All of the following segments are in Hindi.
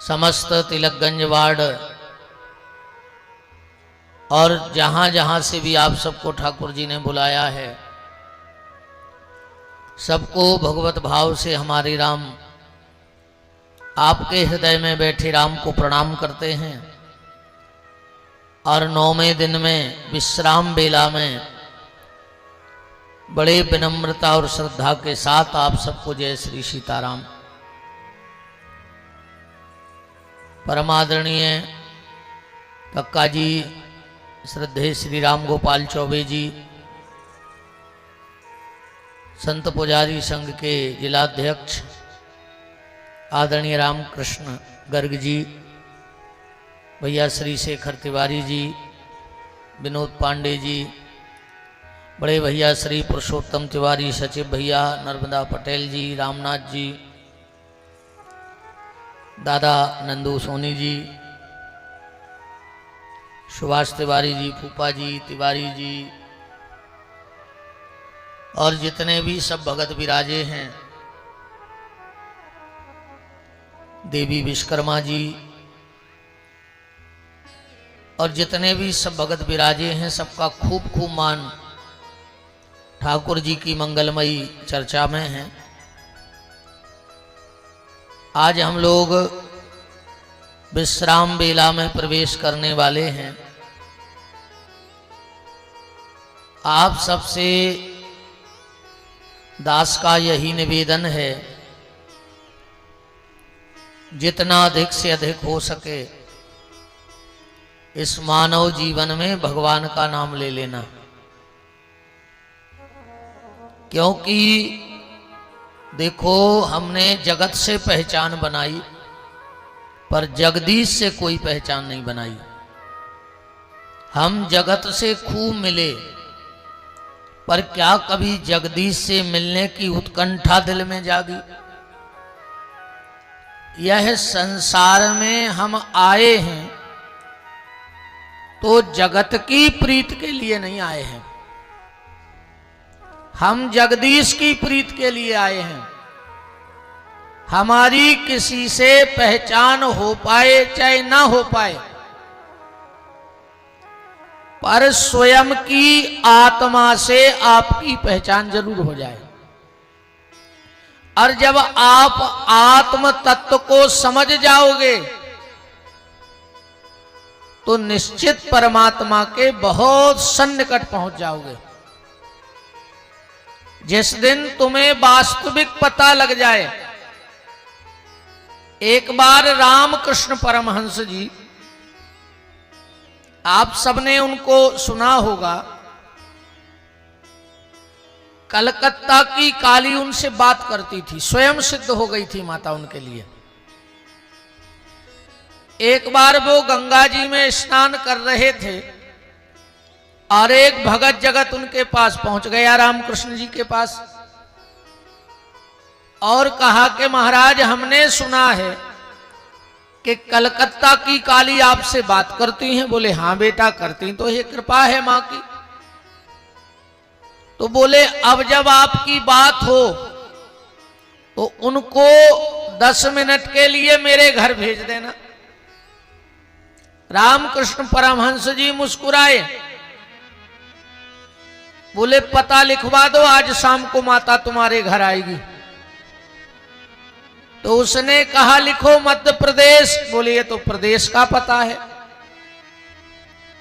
समस्त तिलकगंज वार्ड और जहाँ जहाँ से भी आप सबको ठाकुर जी ने बुलाया है, सबको भगवत भाव से हमारे राम आपके हृदय में बैठे राम को प्रणाम करते हैं। और 9वें दिन में विश्राम बेला में बड़े विनम्रता और श्रद्धा के साथ आप सबको जय श्री सीताराम। परमादरणीय कक्का जी, श्रद्धेय श्री राम गोपाल चौबे जी, संत पुजारी संघ के जिलाध्यक्ष आदरणीय रामकृष्ण गर्ग जी, भैया श्री शेखर तिवारी जी, विनोद पांडे जी, बड़े भैया श्री पुरुषोत्तम तिवारी, सचिव भैया नर्मदा पटेल जी, रामनाथ जी, दादा नंदू सोनी जी, सुभाष तिवारी जी, फूफा जी तिवारी जी, और जितने भी सब भगत विराजे हैं, देवी विश्वकर्मा जी, और जितने भी सब भगत विराजे हैं, सबका खूब खूब मान ठाकुर जी की मंगलमयी चर्चा में है। आज हम लोग विश्राम बेला में प्रवेश करने वाले हैं। आप सबसे दास का यही निवेदन है, जितना अधिक से अधिक हो सके इस मानव जीवन में भगवान का नाम ले लेना, क्योंकि देखो हमने जगत से पहचान बनाई पर जगदीश से कोई पहचान नहीं बनाई। हम जगत से खूब मिले पर क्या कभी जगदीश से मिलने की उत्कंठा दिल में जागी? यह संसार में हम आए हैं तो जगत की प्रीत के लिए नहीं आए हैं, हम जगदीश की प्रीत के लिए आए हैं। हमारी किसी से पहचान हो पाए चाहे ना हो पाए, पर स्वयं की आत्मा से आपकी पहचान जरूर हो जाए। और जब आप आत्म तत्व को समझ जाओगे तो निश्चित परमात्मा के बहुत सन्निकट पहुंच जाओगे। जिस दिन तुम्हें वास्तविक पता लग जाए, एक बार रामकृष्ण परमहंस जी, आप सबने उनको सुना होगा, कलकत्ता की काली उनसे बात करती थी, स्वयं सिद्ध हो गई थी माता उनके लिए। एक बार वो गंगा जी में स्नान कर रहे थे और एक भगत जगत उनके पास पहुंच गया, रामकृष्ण जी के पास, और कहा कि महाराज हमने सुना है कि कलकत्ता की काली आपसे बात करती हैं। बोले हाँ बेटा करती तो ये कृपा है मां की। तो बोले अब जब आपकी बात हो तो उनको 10 मिनट के लिए मेरे घर भेज देना। रामकृष्ण परमहंस जी मुस्कुराए, बोले पता लिखवा दो, आज शाम को माता तुम्हारे घर आएगी। तो उसने कहा लिखो मध्य प्रदेश। बोले ये तो प्रदेश का पता है,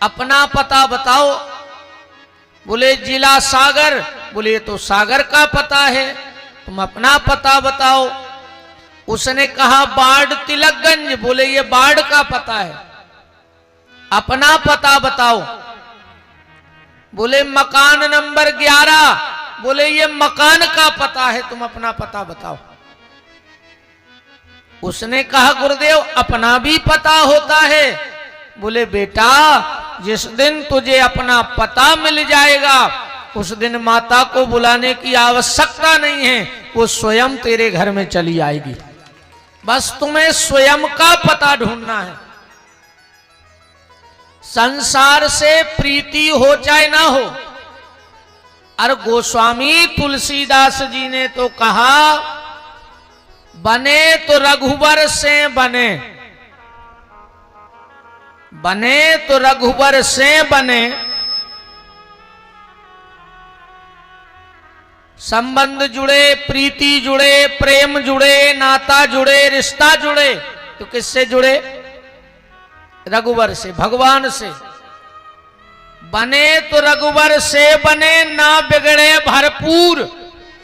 अपना पता बताओ। बोले जिला सागर। बोले ये तो सागर का पता है, तुम अपना पता बताओ। उसने कहा बाढ़ तिलकगंज। बोले ये बाढ़ का पता है, अपना पता बताओ। बोले मकान नंबर 11। बोले ये मकान का पता है, तुम अपना पता बताओ। उसने कहा गुरुदेव अपना भी पता होता है। बोले बेटा जिस दिन तुझे अपना पता मिल जाएगा उस दिन माता को बुलाने की आवश्यकता नहीं है, वो स्वयं तेरे घर में चली आएगी। बस तुम्हें स्वयं का पता ढूंढना है। संसार से प्रीति हो चाहे ना हो। और गोस्वामी तुलसीदास जी ने तो कहा बने तो रघुवर से बने, बने तो रघुवर से बने, संबंध जुड़े, प्रीति जुड़े, प्रेम जुड़े, नाता जुड़े, रिश्ता जुड़े, तो किससे जुड़े? रघुवर से, भगवान से। बने तो रघुवर से बने, ना बिगड़े भरपूर।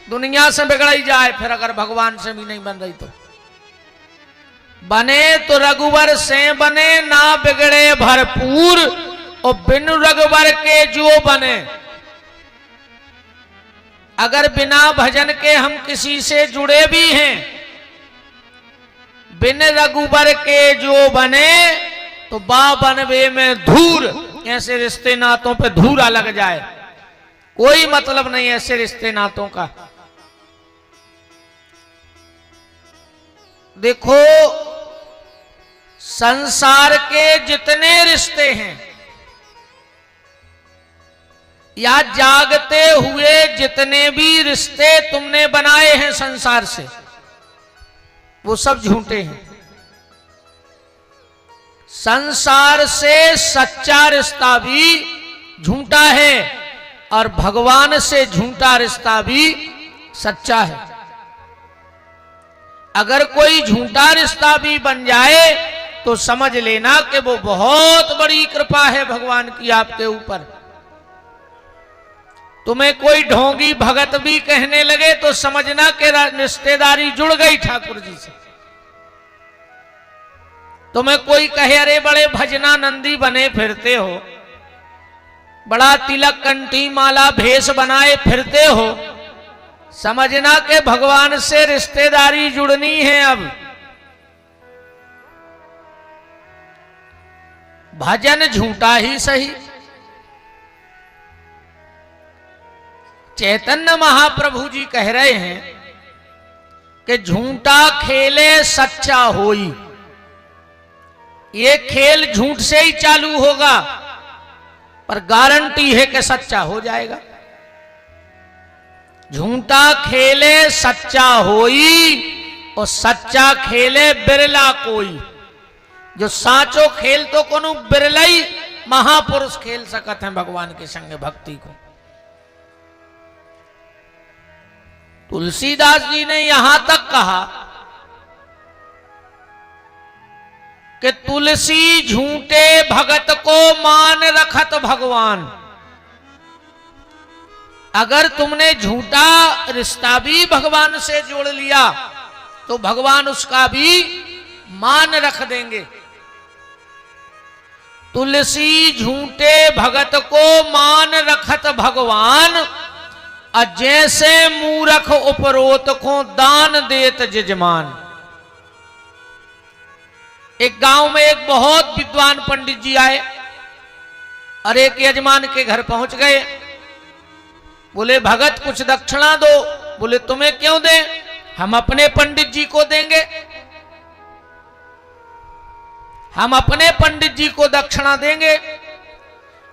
दुनिया से बिगड़ ही जाए फिर अगर भगवान से भी नहीं बन रही तो। बने तो रघुवर से बने, ना बिगड़े भरपूर, और बिन रघुवर के जो बने। अगर बिना भजन के हम किसी से जुड़े भी हैं, बिन रघुवर के जो बने, तो बा बनवे में धूर। ऐसे रिश्ते नातों पे धूरा लग जाए, कोई मतलब नहीं ऐसे रिश्ते नातों का। देखो, संसार के जितने रिश्ते हैं, या जागते हुए जितने भी रिश्ते तुमने बनाए हैं संसार से, वो सब झूठे हैं। संसार से सच्चा रिश्ता भी झूठा है, और भगवान से झूठा रिश्ता भी सच्चा है। अगर कोई झूठा रिश्ता भी बन जाए तो समझ लेना कि वो बहुत बड़ी कृपा है भगवान की आपके ऊपर। तुम्हें कोई ढोंगी भगत भी कहने लगे तो समझना कि रिश्तेदारी जुड़ गई ठाकुर जी से। तुम्हें कोई कहे अरे बड़े भजनानंदी बने फिरते हो, बड़ा तिलक कंठी माला भेष बनाए फिरते हो, समझना कि भगवान से रिश्तेदारी जुड़नी है। अब भजन झूठा ही सही। चैतन्य महाप्रभु जी कह रहे हैं कि झूठा खेले सच्चा होई। ये खेल झूठ से ही चालू होगा, पर गारंटी है कि सच्चा हो जाएगा। झूठा खेले सच्चा होई, और सच्चा खेले बिरला कोई। जो साचो खेल तो कोनो बिरला ही महापुरुष खेल सकते हैं भगवान के संग भक्ति को। तुलसीदास जी ने यहां तक कहा कि तुलसी झूठे भगत को मान रखत भगवान। अगर तुमने झूठा रिश्ता भी भगवान से जोड़ लिया तो भगवान उसका भी मान रख देंगे। तुलसी झूठे भगत को मान रखत भगवान, जैसे मूरख उपरोत को दान देत जजमान। एक गांव में एक बहुत विद्वान पंडित जी आए और एक यजमान के घर पहुंच गए। बोले भगत कुछ दक्षिणा दो। बोले तुम्हें क्यों दें, हम अपने पंडित जी को देंगे। हम अपने पंडित जी को दक्षिणा देंगे।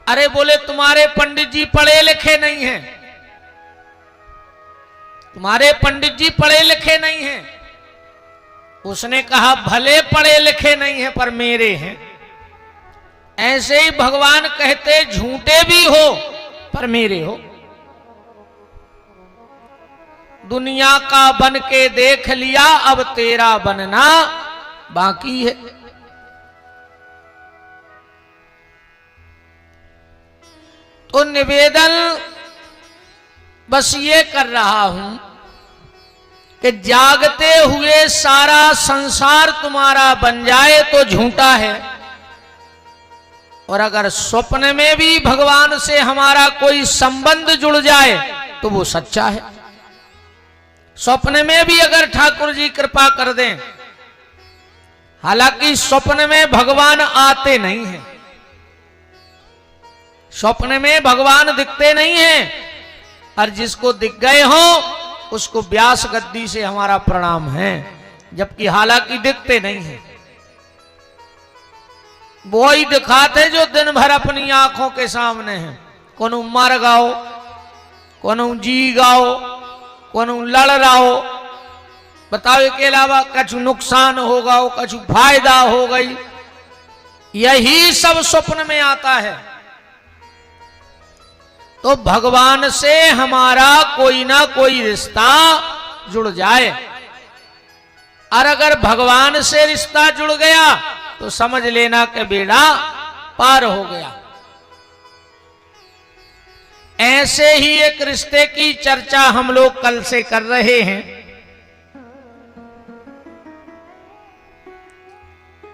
अरे बोले तुम्हारे पंडित जी पढ़े लिखे नहीं हैं, तुम्हारे पंडित जी पढ़े लिखे नहीं हैं। उसने कहा भले पढ़े लिखे नहीं हैं पर मेरे हैं। ऐसे ही भगवान कहते झूठे भी हो पर मेरे हो। दुनिया का बन के देख लिया, अब तेरा बनना बाकी है। तो निवेदन बस ये कर रहा हूं कि जागते हुए सारा संसार तुम्हारा बन जाए तो झूठा है, और अगर स्वप्न में भी भगवान से हमारा कोई संबंध जुड़ जाए तो वो सच्चा है। स्वप्न में भी अगर ठाकुर जी कृपा कर दें, हालांकि स्वप्न में भगवान आते नहीं हैं, स्वप्न में भगवान दिखते नहीं हैं, और जिसको दिख गए हो उसको व्यास गद्दी से हमारा प्रणाम है, जबकि हालांकि दिखते नहीं हैं। वो ही दिखाते जो दिन भर अपनी आंखों के सामने हैं। कोनो मर गाओ, कोनो जी गाओ, कोनो लड़ रहा हो, बताओ के अलावा कछु नुकसान होगा, कछु फायदा हो गई। यही सब स्वप्न में आता है। तो भगवान से हमारा कोई ना कोई रिश्ता जुड़ जाए, और अगर भगवान से रिश्ता जुड़ गया तो समझ लेना कि बेड़ा पार हो गया। ऐसे ही एक रिश्ते की चर्चा हम लोग कल से कर रहे हैं।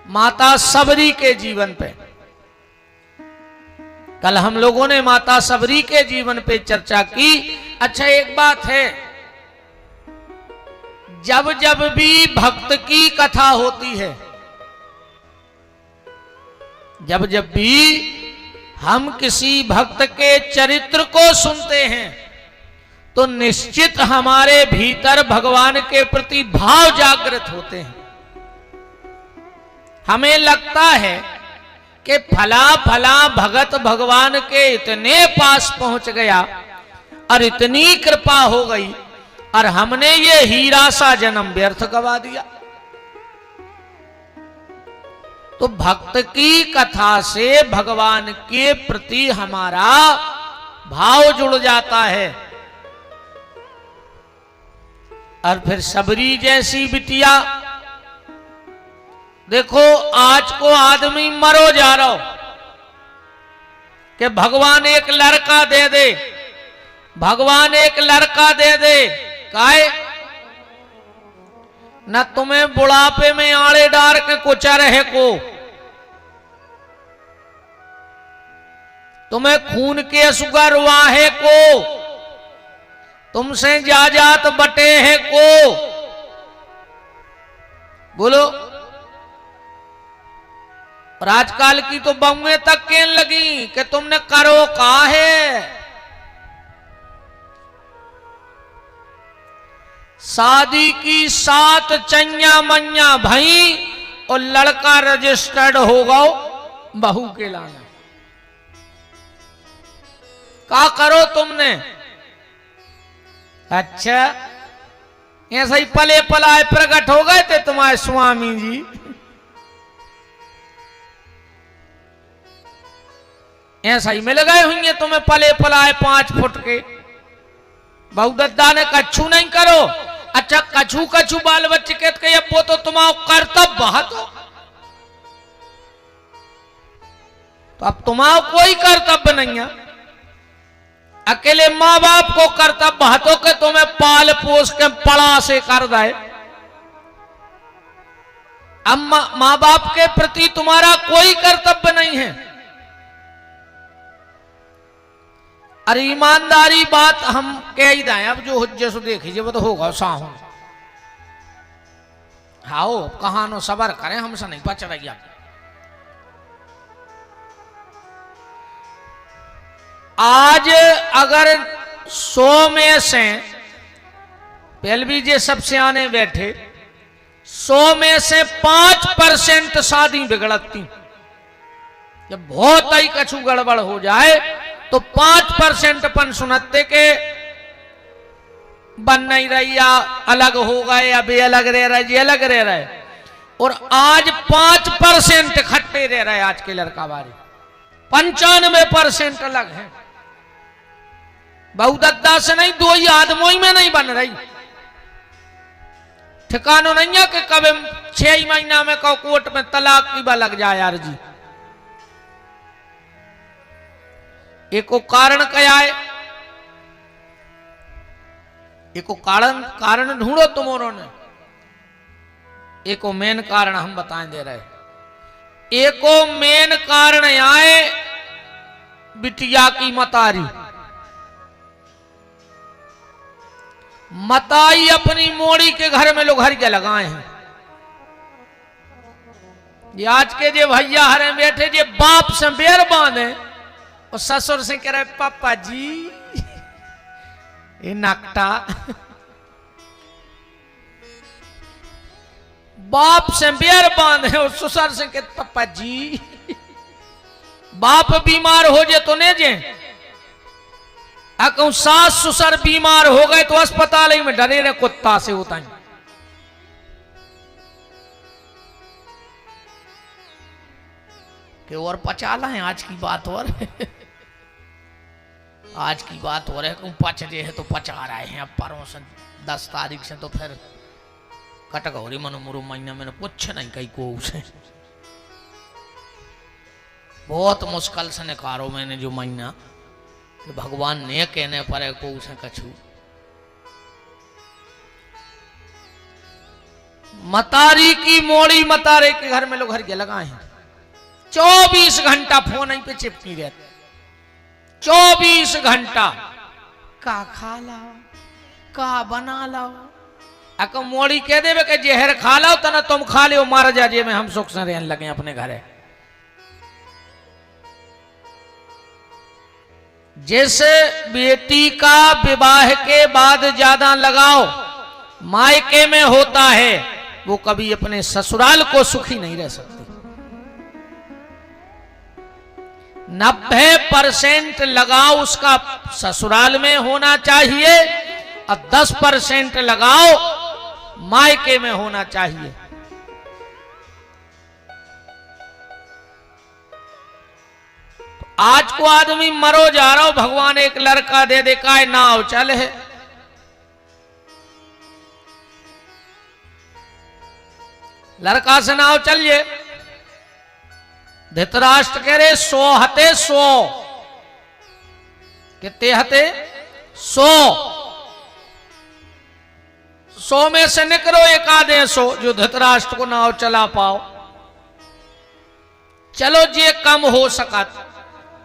माता सबरी के जीवन पे कल हम लोगों ने माता सबरी के जीवन पे चर्चा की। अच्छा, एक बात है, जब जब भी भक्त की कथा होती है, जब जब भी हम किसी भक्त के चरित्र को सुनते हैं तो निश्चित हमारे भीतर भगवान के प्रति भाव जागृत होते हैं। हमें लगता है कि फला फला भगत भगवान के इतने पास पहुंच गया और इतनी कृपा हो गई और हमने ये हीरा सा जन्म व्यर्थ गवा दिया। तो भक्त की कथा से भगवान के प्रति हमारा भाव जुड़ जाता है। और फिर सबरी जैसी बिटिया, देखो आज को आदमी मरो जा रहा हो कि भगवान एक लड़का दे दे, भगवान एक लड़का दे दे। काहे न तुम्हें बुढ़ापे में आड़े डार के कुचा रहे को, तुम्हें खून के सुगर वाहे को, तुमसे जाजात बटे है को। बोलो, और आजकल की तो बम्बे तक कहने लगी कि तुमने करो का है। शादी की 7 चैया मैया भई और लड़का रजिस्टर्ड हो गो बहू के लाना। का करो तुमने? अच्छा, ऐसा ही पले पलाए प्रकट हो गए थे तुम्हारे स्वामी जी। ऐसा ही मिल गए होंगे तुम्हें पले पलाए 5 फुट के। बहु दद्दा ने कछु नहीं करो। अच्छा, कछु कछु बाल बच्चे कहते अब वो तो तुम्हारा कर्तव्य बहुत हो, तो अब तुम्हारा कोई कर्तव्य नहीं है। अकेले माँ बाप को कर्तव्य बहुत हो कि तुम्हें पाल पोस के पड़ा से कर दे। अब माँ बाप के प्रति तुम्हारा कोई कर्तव्य नहीं है। अरे ईमानदारी बात हम कह ही दें, अब जो हुज्जे सो देखिए वो तो होगा साहू। हाओ कहानो सबर करें, हमसे नहीं बच रही। आज अगर 100 में से पहले भी जे सबसे आने बैठे 100 में से 5% शादी बिगड़ती। जब बहुत ही कछु गड़बड़ हो जाए तो 5% अपन सुनते के बन नहीं रही या अलग हो गए या बे अलग रह रहे जी अलग रह रहे। और आज 5% खट्टे रह रहे। आज के लड़का बारी 95% अलग है। बहुदद्दा से नहीं, 2 ही आदमों में नहीं बन रही। ठिकानो नहीं है कि कभी 6 महीना में कहो कोर्ट में तलाक की बा लग जाए। यार जी, एको कारण क्या है? एको कारण ढूंढो तुमों ने। एको मेन कारण हम बताएं दे रहे। एको मेन कारण आए बिटिया की मतारी। मताई अपनी मोड़ी के घर में लोग हरिया लगाए हैं। ये आज के जे भैया हरे बैठे जे बाप से बेर बांधे और ससुर से कह रहे पापा जी ये नकटा। बाप से बेर बांधे और ससुर से कह पापा जी। बाप बीमार हो जे तो ने जे, कहूं सास ससुर बीमार हो गए तो अस्पताल में डरे रहे कुत्ता से होता है। कि और पचा लाएं आज की बात और आज की बात हो रही है, पच जे है तो पचा रहे हैं। अब परों से 10 तारीख से तो फिर कटगौरी मनो मुरु महीना मैंने पूछ नहीं कहीं को उसे बहुत मुश्किल से निकारो मैंने जो महीना कि भगवान ने कहने पर को उसे कछू। मतारी की मोड़ी मतारे के घर में लोग घर के लगाए हैं 24 घंटा फोन ही पे चिपकी रहते 24 घंटा का खा लाओ का बना लाओ। अको मोड़ी कह देवे कि जहर खा लो तना तुम खा लो मार जाजे में हम सुख से रहने लगे अपने घरे। जैसे बेटी का विवाह के बाद ज्यादा लगाव मायके में होता है वो कभी अपने ससुराल को सुखी नहीं रह सकती। 90% लगाव उसका ससुराल में होना चाहिए और 10% लगाव मायके में होना चाहिए। आज को आदमी मरो जा रहा हो भगवान एक लड़का दे दे का नाव चल है। लड़का से नाव चलिए धृतराष्ट्र कह रहे 100 हते 100 कितने हते 100 में से निकलो एक आधे 100 जो धृतराष्ट्र को नाव चला पाओ। चलो जे कम हो सका।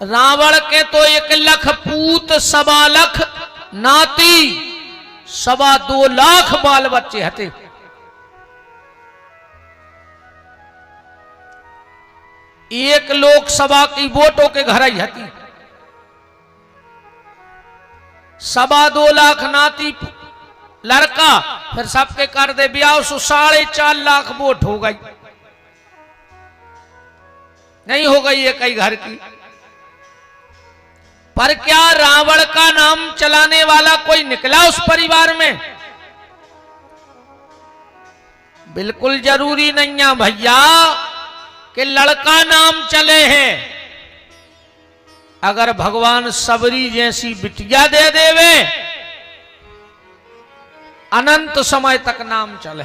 रावण के तो 1 लाख पूत 1.25 लाख नाती 2.25 लाख बाल बच्चे हते। एक लोकसभा की वोटों के घर ही हती 2.25 लाख नाती लड़का फिर सबके कर दे ब्याह 4.5 लाख वोट हो गई नहीं हो गई है कई घर की। पर क्या रावण का नाम चलाने वाला कोई निकला उस परिवार में? बिल्कुल जरूरी नहीं है भैया कि लड़का नाम चले हैं। अगर भगवान सबरी जैसी बिटिया दे देवे अनंत समय तक नाम चले।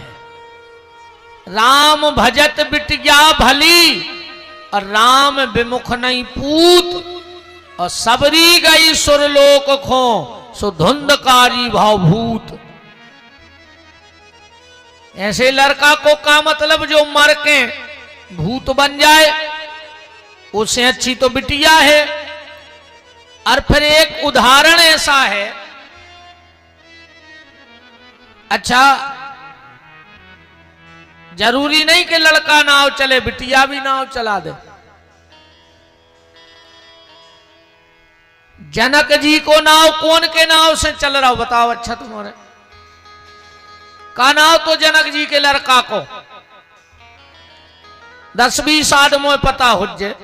राम भजत बिटिया भली और राम विमुख नहीं पूत और सबरी गई सुरलोक खो सो धुंधकारी भावभूत। ऐसे लड़का को का मतलब जो मर के भूत बन जाए उससे अच्छी तो बिटिया है। और फिर एक उदाहरण ऐसा है अच्छा जरूरी नहीं कि लड़का नाव चले बिटिया भी नाव चला दे। जनक जी को नाव कौन के नाव से चल रहा हो बताओ अच्छा तुम्हारे का नाव तो जनक जी के लड़का को 10-20 आदमों पता हो जे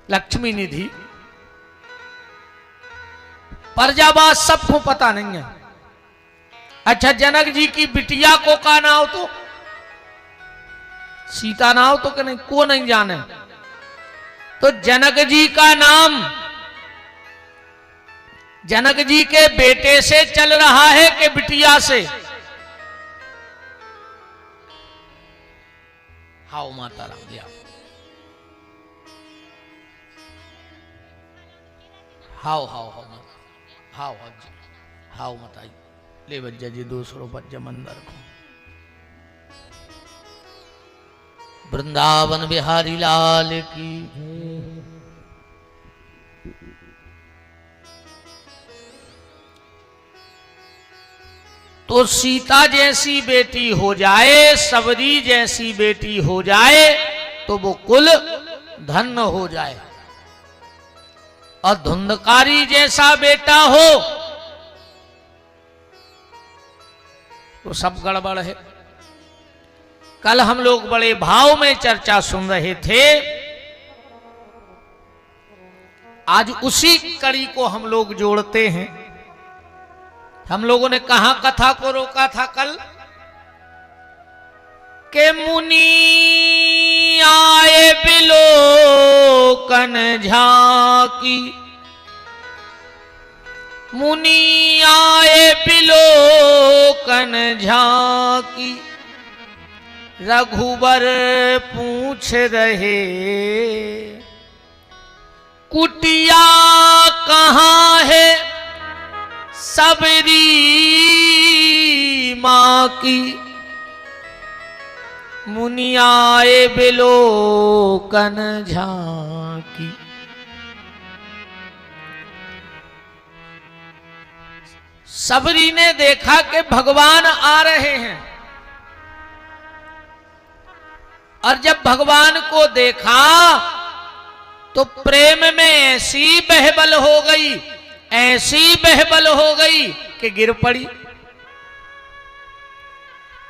लक्ष्मी निधि प्रजाबाद सबको पता नहीं है। अच्छा जनक जी की बिटिया को का नाव तो सीता नाव तो कि नहीं को नहीं जाने। तो जनक जी का नाम जनक जी के बेटे से चल रहा है कि बिटिया से? हाउ माता राम दिया हाउ हाउ हाउ माता हाउ हाउ माता ले बज्जा जी 200 बज्जा मंदिर को। वृंदावन बिहारी लाल की। तो सीता जैसी बेटी हो जाए सबरी जैसी बेटी हो जाए तो वो कुल धन्य हो जाए। और धुंधकारी जैसा बेटा हो तो सब गड़बड़ है। कल हम लोग बड़े भाव में चर्चा सुन रहे थे। आज उसी कड़ी को हम लोग जोड़ते हैं। हम लोगों ने कहां कथा को रोका था कल के मुनि आए बिलोकन झांकी, मुनि आए बिलोकन झांकी, रघुबर पूछ रहे कुटिया कहाँ है सबरी माँ की। मुनि आए बिलोकन झांकी। सबरी ने देखा कि भगवान आ रहे हैं, और जब भगवान को देखा तो प्रेम में ऐसी बहबल हो गई, ऐसी बहबल हो गई कि गिर पड़ी।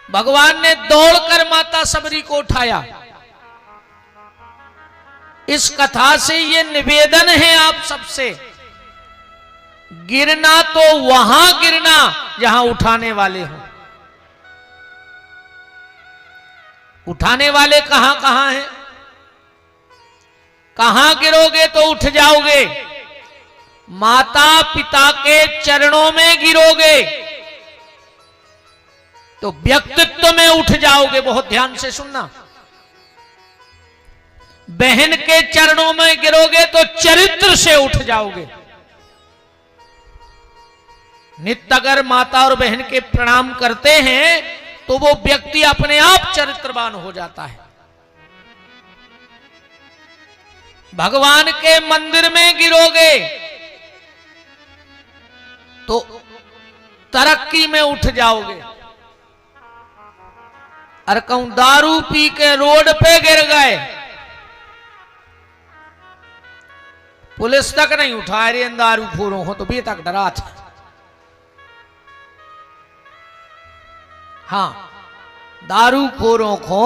भगवान ने दौड़कर माता सबरी को उठाया। इस कथा से ये निवेदन है आप सबसे, गिरना तो वहां गिरना जहां उठाने वाले हो। उठाने वाले कहां कहां हैं? कहां गिरोगे तो उठ जाओगे? माता पिता के चरणों में गिरोगे तो व्यक्तित्व में उठ जाओगे। बहुत ध्यान से सुनना। बहन के चरणों में गिरोगे तो चरित्र से उठ जाओगे। नित्य अगर माता और बहन के प्रणाम करते हैं तो वो व्यक्ति अपने आप चरित्रवान हो जाता है। भगवान के मंदिर में गिरोगे तो तरक्की में उठ जाओगे। और कहूं दारू पी के रोड पे गिर गए, पुलिस तक नहीं उठा रही, दारू खोरों हो तो भी तक डरा था। हाँ, दारू खोरों को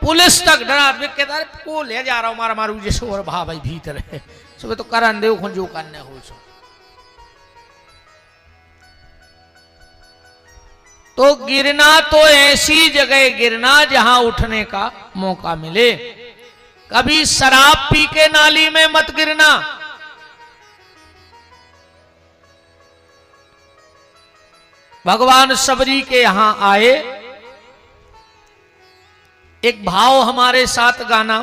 पुलिस तक डरा कहता को ले जा रहा हूं मारा मारू जैसे और भा भाई भीतर है सुबह तो करन दे जो करने हो सो। तो गिरना तो ऐसी जगह गिरना जहां उठने का मौका मिले। कभी शराब पी के नाली में मत गिरना। भगवान सबरी के यहां आए। एक भाव हमारे साथ गाना,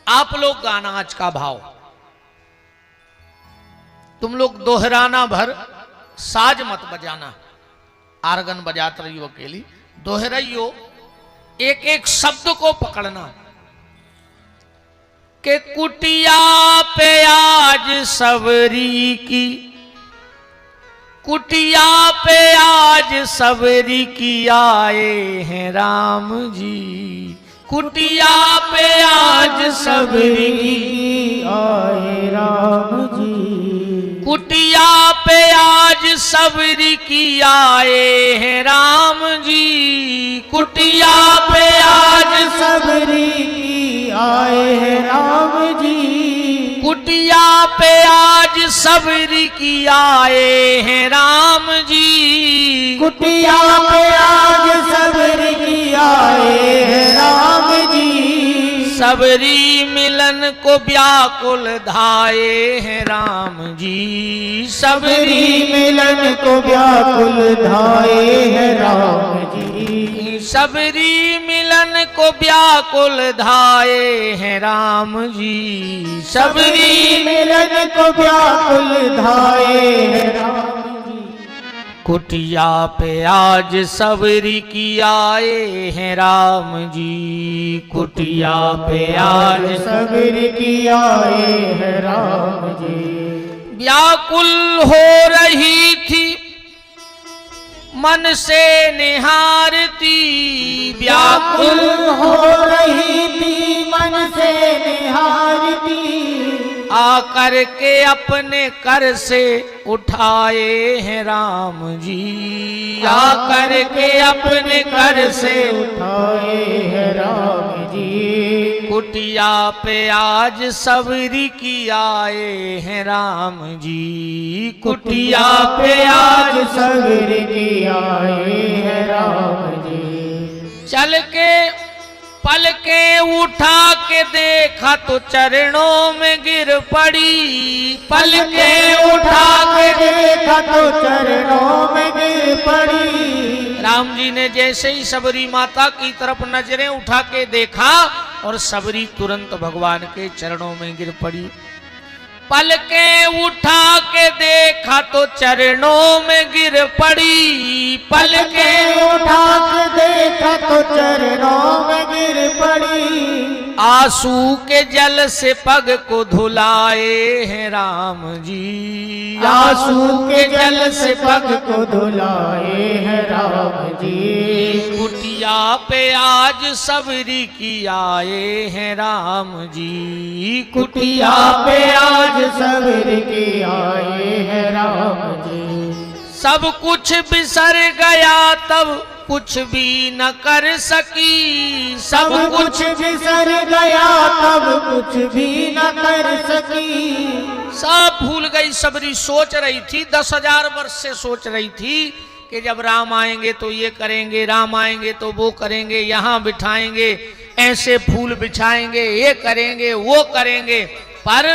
आप लोग गाना आज का भाव, तुम लोग दोहराना भर, साज मत बजाना। आर्गन बजात रहियो अकेली, दोहराइयो, एक एक शब्द को पकड़ना। के कुटिया पे आज सबरी की, कुटिया पे आज सबरी की आए हैं राम जी। कुटिया पे आज सबरी की आए राम जी। कुटिया पे आज सबरी की आए हैं राम जी। कुटिया पे आज सबरी की आए हैं राम जी। कुटिया पे आज सबरी की आए हैं राम जी। कुटिया पे आज सबरी की आए हैं राम जी। सबरी मिलन को व्याकुल धाये हैं राम जी। सबरी मिलन को व्याकुल धाये हैं राम जी। सबरी मिलन को व्याकुल धाये हैं राम जी। सबरी मिलन को व्याकुल धाये हैं राम जी। कुटिया पे आज सबरी की आए हैं राम जी। कुटिया पे आज सबरी की आए हैं राम जी। व्याकुल हो रही थी मन से निहारती। व्याकुल हो रही थी मन से निहारती। आकर के अपने कर से उठाए हैं राम जी। आकर के अपने कर से उठाए हैं राम जी। कुटिया पे आज सबरी की आए हैं राम जी। कुटिया पे आज सबरी की आए हैं राम जी। चल के पल के उठा के देखा तो चरणों में गिर पड़ी। पल के उठा के देखा तो चरणों में गिर पड़ी। राम जी ने जैसे ही सबरी माता की तरफ नजरें उठा के देखा और सबरी तुरंत भगवान के चरणों में गिर पड़ी। पल के उठा के देखा तो चरणों में गिर पड़ी। पल के उठा के देखा तो चरणों में गिर पड़ी। आंसू के जल से पग को धुलाए हैं राम जी। आंसू के जल से पग को धुलाए हैं राम जी। कुटिया पे आज सबरी की आए हैं राम जी। कुटिया पे आज सबरी की आए हैं राम जी। सब कुछ बिसर गया तब कुछ भी न कर सकी। सब कुछ बिसर गया तब कुछ भी न कर सकी। सब भूल गई सबरी। सोच रही थी 10,000 वर्ष से सोच रही थी कि जब राम आएंगे तो ये करेंगे, राम आएंगे तो वो करेंगे, यहाँ बिठाएंगे, ऐसे फूल बिछाएंगे, ये करेंगे वो करेंगे। पर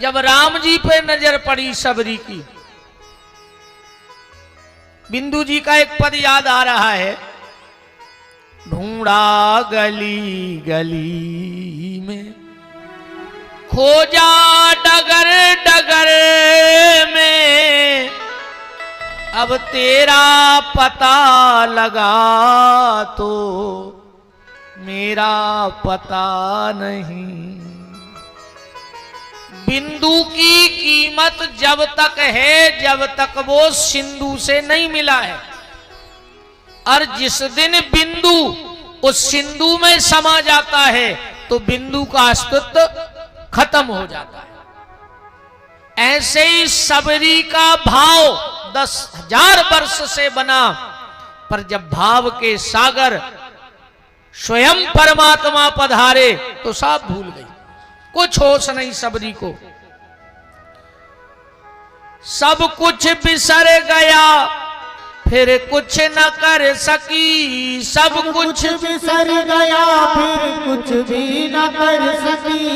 जब राम जी पे नजर पड़ी सबरी की, बिंदु जी का एक पद याद आ रहा है। ढूंढा गली गली में, खोजा डगर डगर में, अब तेरा पता लगा तो मेरा पता नहीं। बिंदु की कीमत जब तक है जब तक वो सिंधु से नहीं मिला है, और जिस दिन बिंदु उस सिंधु में समा जाता है तो बिंदु का अस्तित्व खत्म हो जाता है। ऐसे ही सबरी का भाव 10,000 वर्ष से बना, पर जब भाव के सागर स्वयं परमात्मा पधारे तो सब भूल गई। कुछ होश नहीं सबरी को। सब कुछ बिसर गया फिर कुछ न कर सकी। सब कुछ बिसर गया फिर कुछ भी न कर सकी।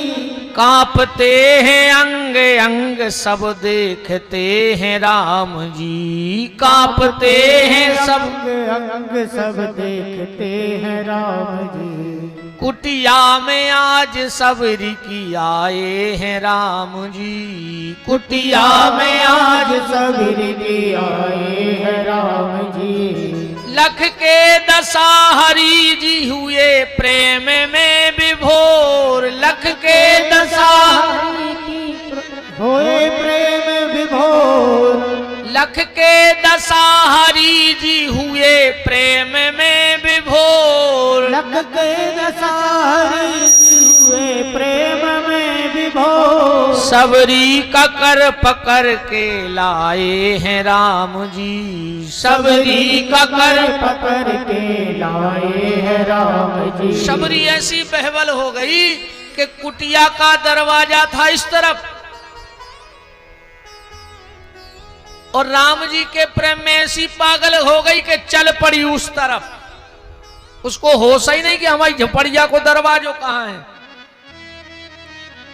कांपते हैं अंग अंग सब देखते हैं राम जी। कांपते हैं सब अंग सब देखते हैं राम जी। कुटिया में आज सबरी की आए हैं राम जी। कुटिया में आज सबरी की आए हैं राम जी। लख के दशा हरि जी हुए प्रेम में विभोर। लख के दशा हुए प्रेम विभोर। लख के दशा हरि जी हुए प्रेम में विभोर। लख के दशा हरि जी हुए प्रेम में विभोर। सबरी का कर पकड़ के लाए हैं राम जी। सबरी का कर पकड़ के लाए हैं राम जी। सबरी ऐसी बहवल हो गई कि कुटिया का दरवाजा था इस तरफ और राम जी के प्रेम में ऐसी पागल हो गई कि चल पड़ी उस तरफ। उसको होश ही नहीं कि हमारी झपड़िया को दरवाजो कहाँ है।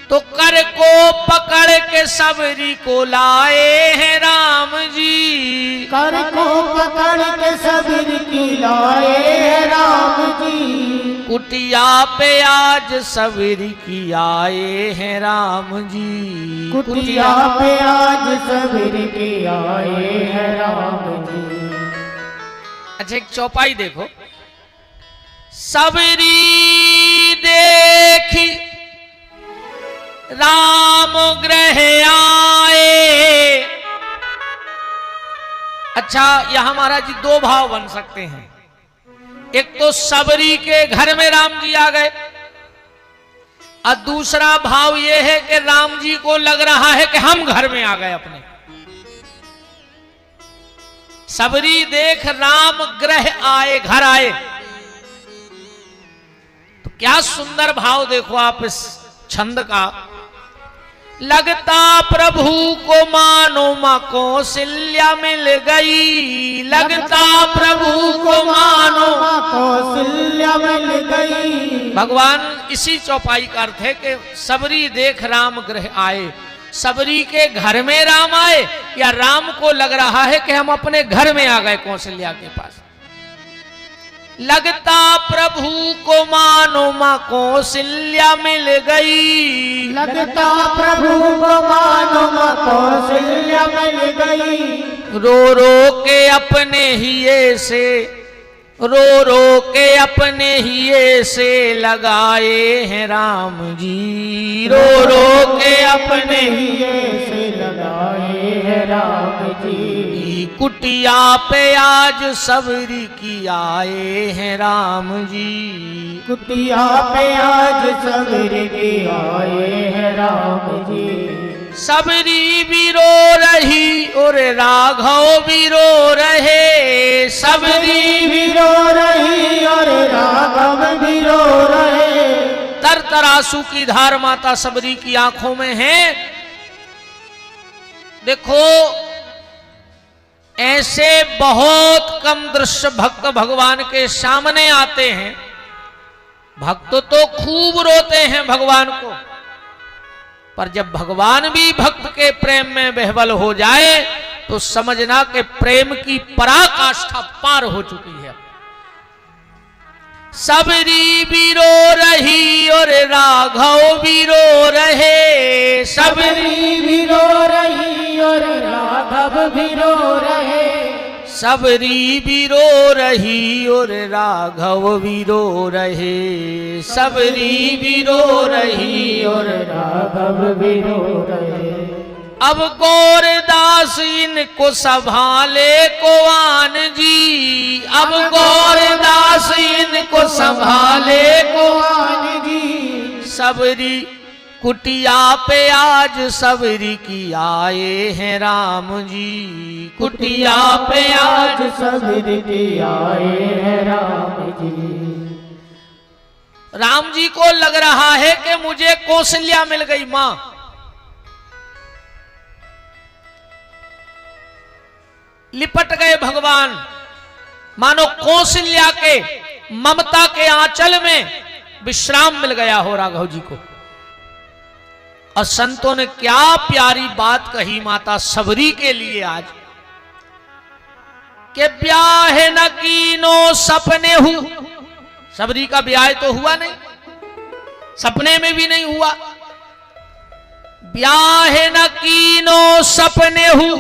तो कर को पकड़ के सबरी को लाए हैं राम जी। कर को पकड़ के सबरी की लाए हैं राम जी। कुटिया पे आज सबरी की आए हैं राम जी। कुटिया पे आज सबरी की आए हैं राम जी। अच्छा एक चौपाई देखो। सबरी देखी राम ग्रह आए। अच्छा यहां महाराज जी दो भाव बन सकते हैं। एक तो सबरी के घर में राम जी आ गए और दूसरा भाव यह है कि राम जी को लग रहा है कि हम घर में आ गए अपने। सबरी देख राम ग्रह आए, घर आए। तो क्या सुंदर भाव देखो आप इस छंद का। लगता प्रभु को मानो मां कौशल्या मिल गई। लगता प्रभु को मानो मां कौशल्या मिल गई। भगवान इसी चौपाई का अर्थ है कि सबरी देख राम गृह आए। सबरी के घर में राम आए या राम को लग रहा है कि हम अपने घर में आ गए कौशल्या के पास। लगता प्रभु को मानो मां कौशल्या मिल गई। लगता प्रभु को मानो मां कौशल्या मिल गई। रो रो के अपने हिये से, रो रो के अपने हिये से लगाए हैं राम जी। रो रो के अपने हिये से लगाए हैं राम जी। कुटिया पे आज सबरी की आए हैं राम जी। कुटिया पे आज सबरी की आए हैं राम जी। सबरी भी रो रही और राघव भी रो रहे। सबरी भी रो रही और राघव भी रो रहे। तर तर आंसू की धार माता सबरी की आंखों में है। देखो ऐसे बहुत कम दृश्य भक्त भगवान के सामने आते हैं। भक्त तो खूब रोते हैं भगवान को, पर जब भगवान भी भक्त के प्रेम में विह्वल हो जाए तो समझना कि प्रेम की पराकाष्ठा पार हो चुकी है। सबरी भी रो रही और राघव भी रो रहे। सबरी भी रो रही और राघव भी रो रहे। सबरी भी रो रही और राघव भी रो रहे। सबरी भी रो रही और राघव भी रो रहे। अब गौरदास इनको संभाले कुआन जी। अब गौरदास इनको संभाले कुआन जी। सबरी कुटिया पे आज सबरी की आए हैं राम जी। कुटिया पे आज सबरी की आए हैं राम जी। राम जी को लग रहा है कि मुझे कौशल्या मिल गई मां। लिपट गए भगवान, मानो कौशल्या के ममता के आंचल में विश्राम मिल गया हो राघव जी को। और संतों ने क्या प्यारी बात कही माता सबरी के लिए आज कि ब्याह न कीनो सपने हु। सबरी का ब्याह तो हुआ नहीं, सपने में भी नहीं हुआ। ब्याह न कीनो सपने हु,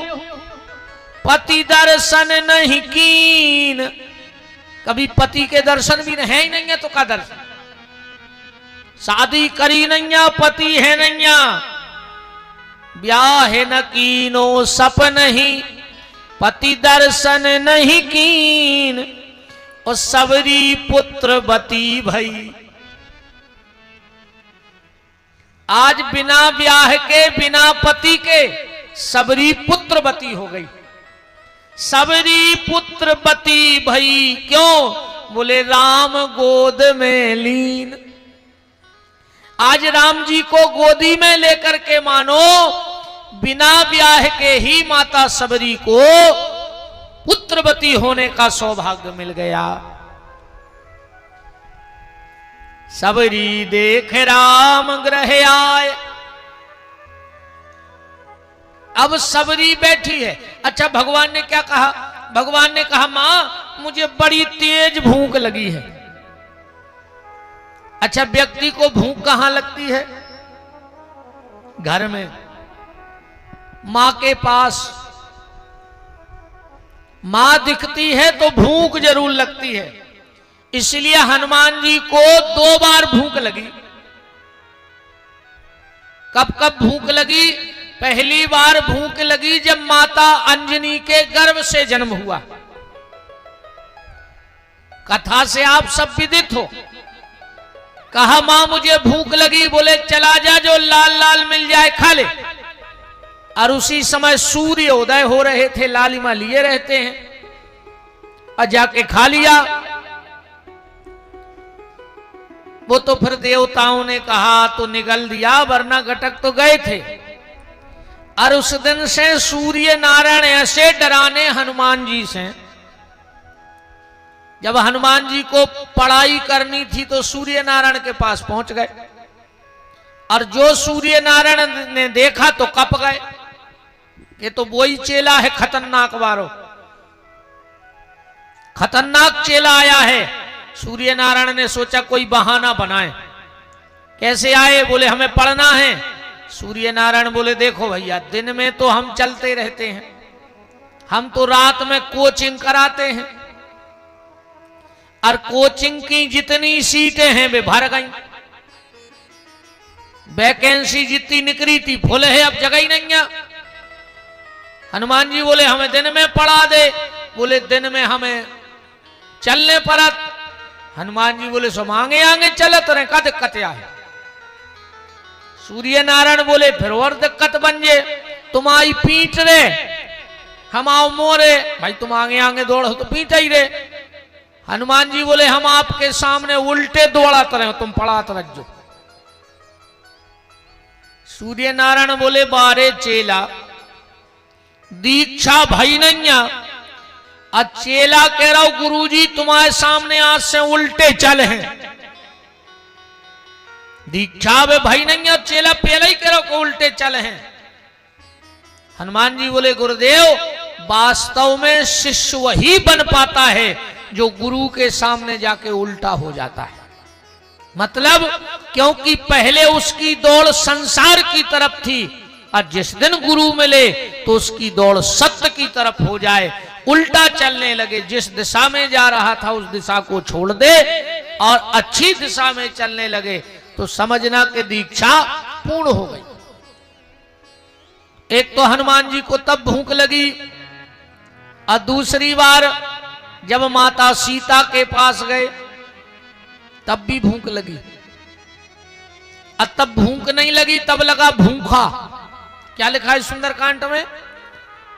पति दर्शन नहीं कीन। कभी पति के दर्शन भी है ही नहीं है तो का दर्शन। शादी करी नैया पति है नैया। ब्याह न कीनो सपन ही, पति दर्शन नहीं कीन। और सबरी पुत्र बती भई। आज बिना ब्याह के बिना पति के सबरी पुत्रवती हो गई। सबरी पुत्रवती भई क्यों? बोले राम गोद में लीन। आज राम जी को गोदी में लेकर के मानो बिना ब्याह के ही माता सबरी को पुत्रवती होने का सौभाग्य मिल गया। सबरी देख राम गृह आए। अब सबरी बैठी है। अच्छा भगवान ने क्या कहा? भगवान ने कहा मां मुझे बड़ी तेज भूख लगी है। अच्छा व्यक्ति को भूख कहां लगती है? घर में, मां के पास। मां दिखती है तो भूख जरूर लगती है। इसलिए हनुमान जी को 2 बार भूख लगी। कब कब भूख लगी? पहली बार भूख लगी जब माता अंजनी के गर्भ से जन्म हुआ। कथा से आप सब विदित हो। कहा मां मुझे भूख लगी। बोले चला जा, जो लाल लाल मिल जाए खा ले। और उसी समय सूर्य उदय हो रहे थे, लालिमा लिए रहते हैं, और जाके खा लिया। वो तो फिर देवताओं ने कहा तो निगल दिया, वरना घटक तो गए थे। और उस दिन से सूर्य नारायण ऐसे डराने हनुमान जी से जब हनुमान जी को पढ़ाई करनी थी तो सूर्य नारायण के पास पहुंच गए, और जो सूर्य नारायण ने देखा तो कप गए, ये तो वही चेला है खतरनाक वारो, खतरनाक चेला आया है। सूर्य नारायण ने सोचा कोई बहाना बनाए। कैसे आए? बोले हमें पढ़ना है। सूर्य नारायण बोले देखो भैया, दिन में तो हम चलते रहते हैं, हम तो रात में कोचिंग कराते हैं, और कोचिंग की जितनी सीटें हैं वे भर गई, वैकेंसी जितनी निकली थी फुल है, अब जगह ही नहीं है। हनुमान जी बोले हमें दिन में पढ़ा दे। बोले दिन में हमें चलने परत। हनुमान जी बोले सो आगे आगे चलत रहे, का दिक्कत है? सूर्य नारायण बोले फिर और दिक्कत बन जे, तुम आई पीट रे, हम आओ मोरे। भाई तुम आगे आगे दौड़ो तो पीट ही रे। हनुमान जी बोले हम आपके सामने उल्टे दौड़ाते रहे, तुम पढ़ात रहो। सूर्य नारायण बोले बारे चेला, दीक्षा भाई नहीं, चेला कह रहा हूं गुरुजी तुम्हारे सामने आज से उल्टे चल हैं। दीक्षा वे भाई नहीं है, चेला पहले ही कह रहा हूं उल्टे चल हैं। हनुमान जी बोले गुरुदेव, वास्तव में शिष्य वही बन पाता है जो गुरु के सामने जाके उल्टा हो जाता है। मतलब क्योंकि पहले उसकी दौड़ संसार की तरफ थी, और जिस दिन गुरु मिले तो उसकी दौड़ सत्य की तरफ हो जाए, उल्टा चलने लगे। जिस दिशा में जा रहा था उस दिशा को छोड़ दे और अच्छी दिशा में चलने लगे, तो समझना कि दीक्षा पूर्ण हो गई। एक तो हनुमान जी को तब भूख लगी, और दूसरी बार जब माता सीता के पास गए तब भी भूख लगी, और तब भूख नहीं लगी, तब लगा भूखा। क्या लिखा है सुंदरकांड में?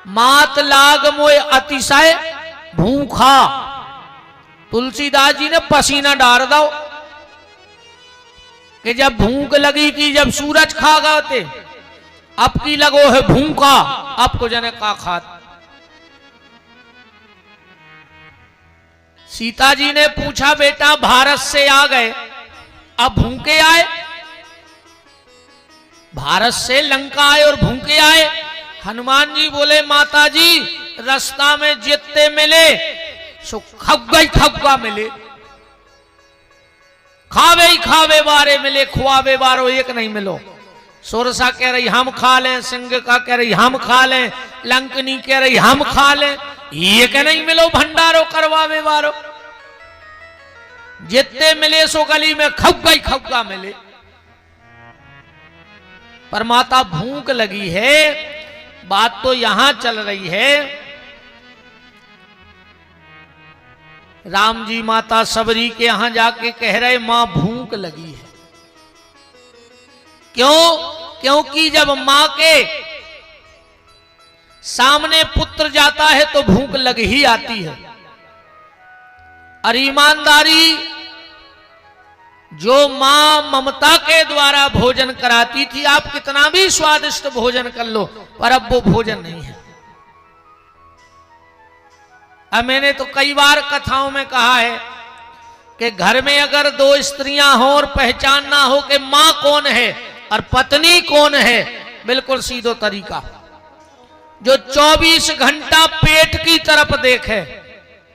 मात लाग मोय अतिशय भूखा। तुलसीदास जी ने पसीना डाल दो कि जब भूख लगी थी, जब सूरज खा गए थे, अब की लगो है भूखा, आपको जने का खात। सीता जी ने पूछा बेटा भारत से आ गए, अब भूखे आए? भारत से लंका आए और भूखे आए? हनुमान जी बोले माता जी रास्ता में जितने मिले सो खग्गा मिले, खावे ही खावे बारे मिले, खुआवे बारो एक नहीं मिलो। सोरसा कह रही हम खा लें, सिंह का कह रही हम खा लें, लंकनी कह रही हम खा लें, एक नहीं मिलो भंडारो करवावे बारो। जितने मिले सो गली में खग्गा मिले। पर माता भूख लगी है, बात तो यहां चल रही है। राम जी माता सबरी के यहां जाके कह रहे मां भूख लगी है। क्यों? क्योंकि जब मां के सामने पुत्र जाता है तो भूख लग ही आती है। और ईमानदारी जो मां ममता के द्वारा भोजन कराती थी, आप कितना भी स्वादिष्ट भोजन कर लो पर अब वो भोजन नहीं है। अब मैंने तो कई बार कथाओं में कहा है कि घर में अगर दो स्त्रियां हो और पहचान ना हो कि मां कौन है और पत्नी कौन है, बिल्कुल सीधो तरीका। जो 24 घंटा पेट की तरफ देखे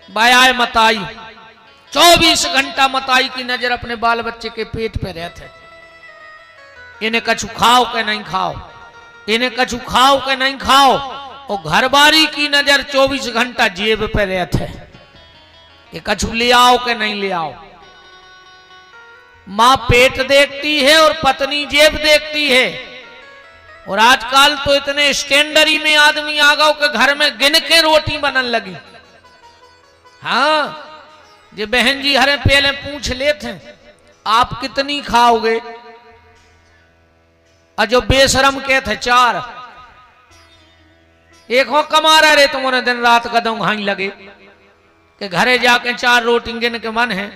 बयाए मताई, 24 घंटा मताई की नजर अपने बाल बच्चे के पेट पे रहते। इन्हें कछु खाओ के नहीं खाओ, इन्हें कछु खाओ के नहीं खाओ, और घरबारी की नजर 24 घंटा जेब पे रहते कि कछु ले आओ के नहीं ले आओ। मां पेट देखती है और पत्नी जेब देखती है। और आजकल तो इतने स्टैंडर्डी में आदमी आ गए कि घर में गिन के रोटी बनन लगी। हाँ, जो बहन जी हरे पहले पूछ लेते आप कितनी खाओगे, और जो बेशरम कहते 4। एक हो कमा रहे तुम्हारे दिन रात कदम घाई लगे कि घरे जाके 4 रोटी गिन के मन है,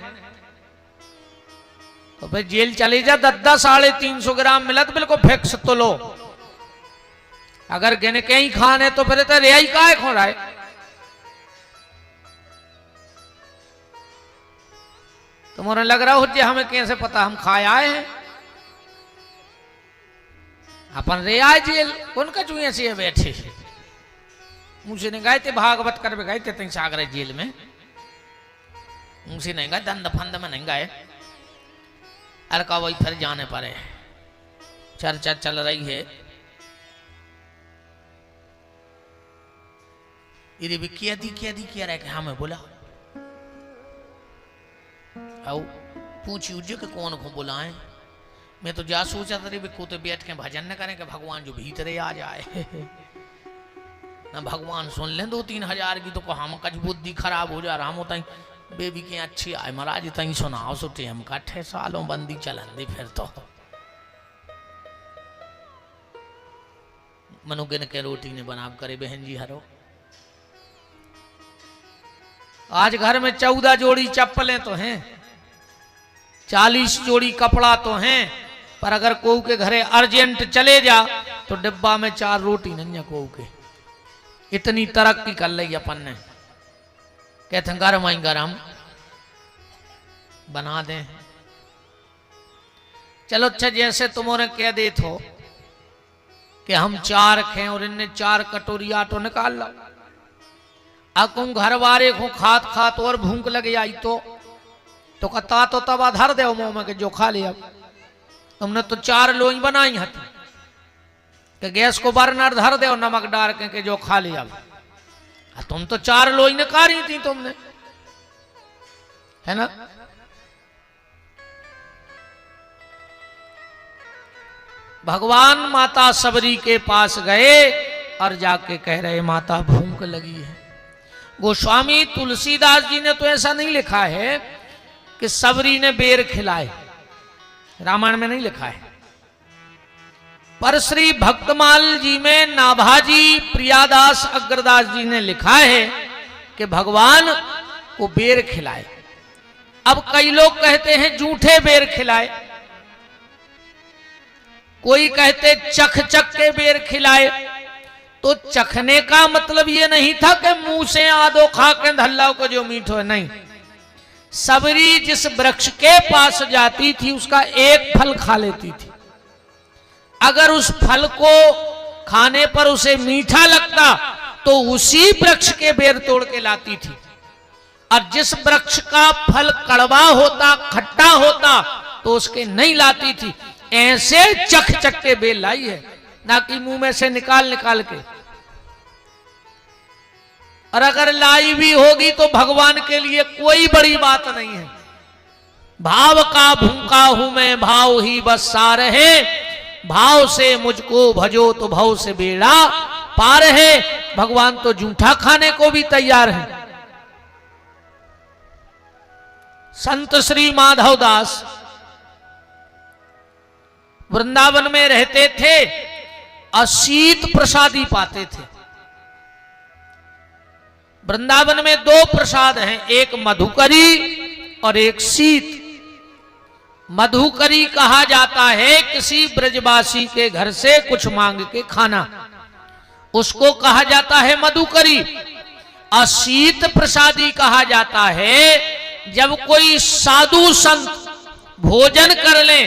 तो फिर जेल चले जा। 10 350 ग्राम मिला तो बिल्कुल फिक्स तो लो। अगर गिन के ही खाने तो फिर तो रिहाई काहे खो रहा है। तुम्हारे लग रहा हो जे हमें कैसे पता, हम खाए आए हैं अपन रे आए जेल कौन का चुए से बैठे मुझे नहीं गए थे भागवत कर गए थे तीन सागर जेल में, मुझे नहीं गए दंड फंद में नहीं गए। अरे का वही फिर जाने पड़े, चर्चा चल रही है। ये भी किया रहे कि हमें बोला आओ पूछी उज्जे के कौन को बुलाए। मैं तो जा सोचा था भी को तो बैठ के भजन न करें कि भगवान जो भीतरे आ जाए ना भगवान सुन लें 2-3 हजार की तो हम कच बुद्धि खराब हो जा रहा हम होता बेबी के अच्छी आए महाराज तई सुनाओ सुटे हम कट्ठे सालों बंदी चलन दी फिर तो मनुगिन के रोटी ने बनाब करे बहन जी हरो। आज घर में 14 जोड़ी चप्पलें तो हैं, 40 जोड़ी कपड़ा तो हैं, पर अगर कोऊ के घरे अर्जेंट चले जा तो डिब्बा में 4 रोटी नहीं कोऊ के। इतनी तरक्की कर ली अपन ने, कहते हैं गरम आई गरम बना दें। चलो अच्छा जैसे तुम्हारे कह दे तो कि हम 4 खें और इनने 4 कटोरी आटो निकाल लो, अकुम घर वारे को खात खात और भूख लगे आई तो कता तो तब धर दे मुंह में के जो खा लिया। तुमने तो 4 लोई बनाई हती कि गैस को बर्नर धर दे नमक डाल के जो खा लिया। तुम तो 4 लोई निकाली थी तुमने, है ना। भगवान माता सबरी के पास गए और जाके कह रहे माता भूख लगी है। गोस्वामी तुलसीदास जी ने तो ऐसा नहीं लिखा है कि सबरी ने बेर खिलाए, रामायण में नहीं लिखा है, पर श्री भक्तमाल जी में नाभाजी प्रियादास अग्रदास जी ने लिखा है कि भगवान को बेर खिलाए। अब कई लोग कहते हैं जूठे बेर खिलाए, कोई कहते चख के बेर खिलाए। तो चखने का मतलब ये नहीं था कि मुंह से आदो खा के धल्लाओ को जो मीठो है, नहीं। सबरी जिस वृक्ष के पास जाती थी उसका एक फल खा लेती थी, अगर उस फल को खाने पर उसे मीठा लगता तो उसी वृक्ष के बेर तोड़ के लाती थी, और जिस वृक्ष का फल कड़वा होता खट्टा होता तो उसके नहीं लाती थी। ऐसे चख के बेर लाई है, ना कि मुंह में से निकाल के। और अगर लाई भी होगी तो भगवान के लिए कोई बड़ी बात नहीं है। भाव का भूखा हूं मैं भाव ही बस सार है, भाव से मुझको भजो तो भाव से बेड़ा पार है। भगवान तो जूठा खाने को भी तैयार है। संत श्री माधव दास वृंदावन में रहते थे, असीत प्रसादी पाते थे। वृंदावन में 2 प्रसाद हैं, एक मधुकरी और एक शीत। मधुकरी कहा जाता है किसी ब्रजवासी के घर से कुछ मांग के खाना, उसको कहा जाता है मधुकरी। अशीत प्रसादी कहा जाता है जब कोई साधु संत भोजन कर ले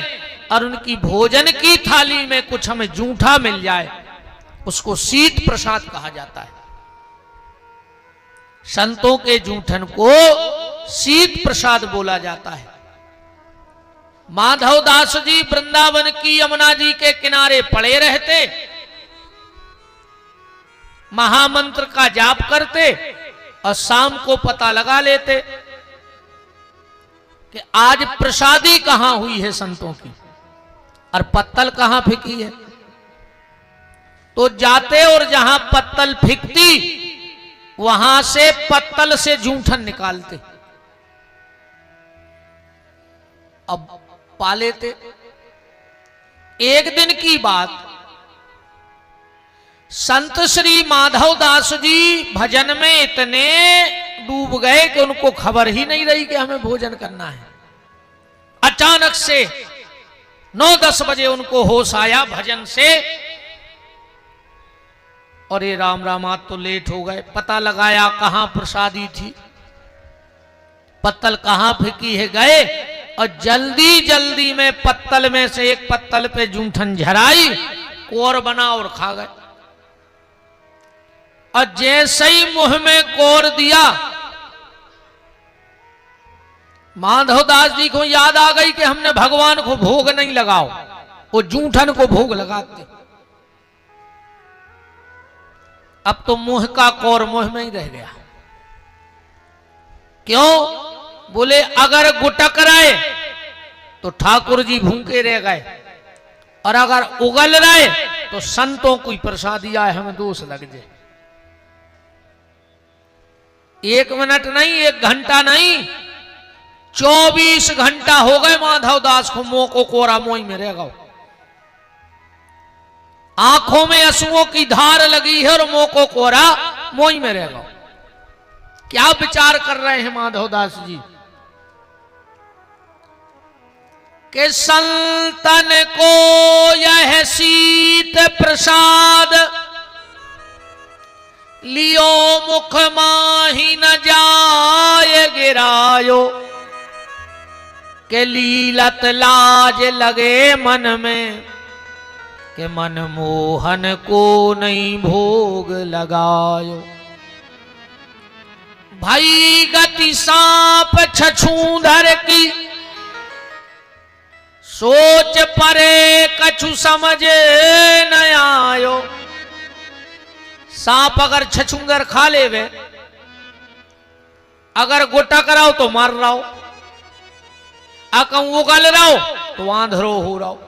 और उनकी भोजन की थाली में कुछ हमें जूठा मिल जाए, उसको शीत प्रसाद कहा जाता है। संतों के जूठन को शीत प्रसाद बोला जाता है। माधव दास जी वृंदावन की यमुना जी के किनारे पड़े रहते, महामंत्र का जाप करते और शाम को पता लगा लेते कि आज प्रसादी कहां हुई है संतों की और पत्तल कहां फेंकी है। तो जाते और जहां पत्तल फेंकती वहां से पत्तल से जूठन निकालते, अब पा लेते। एक दिन की बात, संत श्री माधव दास जी भजन में इतने डूब गए कि उनको खबर ही नहीं रही कि हमें भोजन करना है। अचानक से 9-10 बजे उनको होश आया भजन से, और ये राम राम आज तो लेट हो गए। पता लगाया कहां प्रसादी थी, पत्तल कहां फेंकी है गए, और जल्दी जल्दी में पत्तल में से एक पत्तल पे जूठन झराई, कोर बना और खा गए। और जैसे ही मुंह में कोर दिया, माधवदास जी को याद आ गई कि हमने भगवान को भोग नहीं लगाओ, वो जूठन को भोग लगाते। अब तो मुंह का कोर मुंह में ही रह गया। क्यों? बोले अगर गुटक रहे तो ठाकुर जी भूखे रह गए, और अगर उगल रहे तो संतों को प्रसादी आए हमें दोष लग जाए। 1 मिनट नहीं, 1 घंटा नहीं, 24 घंटा हो गए माधवदास को मुंह को कोरा मोई में रह गए। आंखों में आंसुओं की धार लगी है और मुंह को कोरा मोई में रह गए। क्या विचार कर रहे हैं माधवदास जी कि संतन को यह शीत प्रसाद, लियो मुख माही न जाए गिरायो, के लीलत लाज लगे मन में, के मन मोहन को नहीं भोग लगायो। भाई गति सांप छछूंदर की, सोच परे कछु समझे न आयो। सांप अगर छछूंदर खा लेवे, अगर गोटा कराओ तो मार रहा हो, अकं उगल रहा हो तो आंधरो हो रहा हो।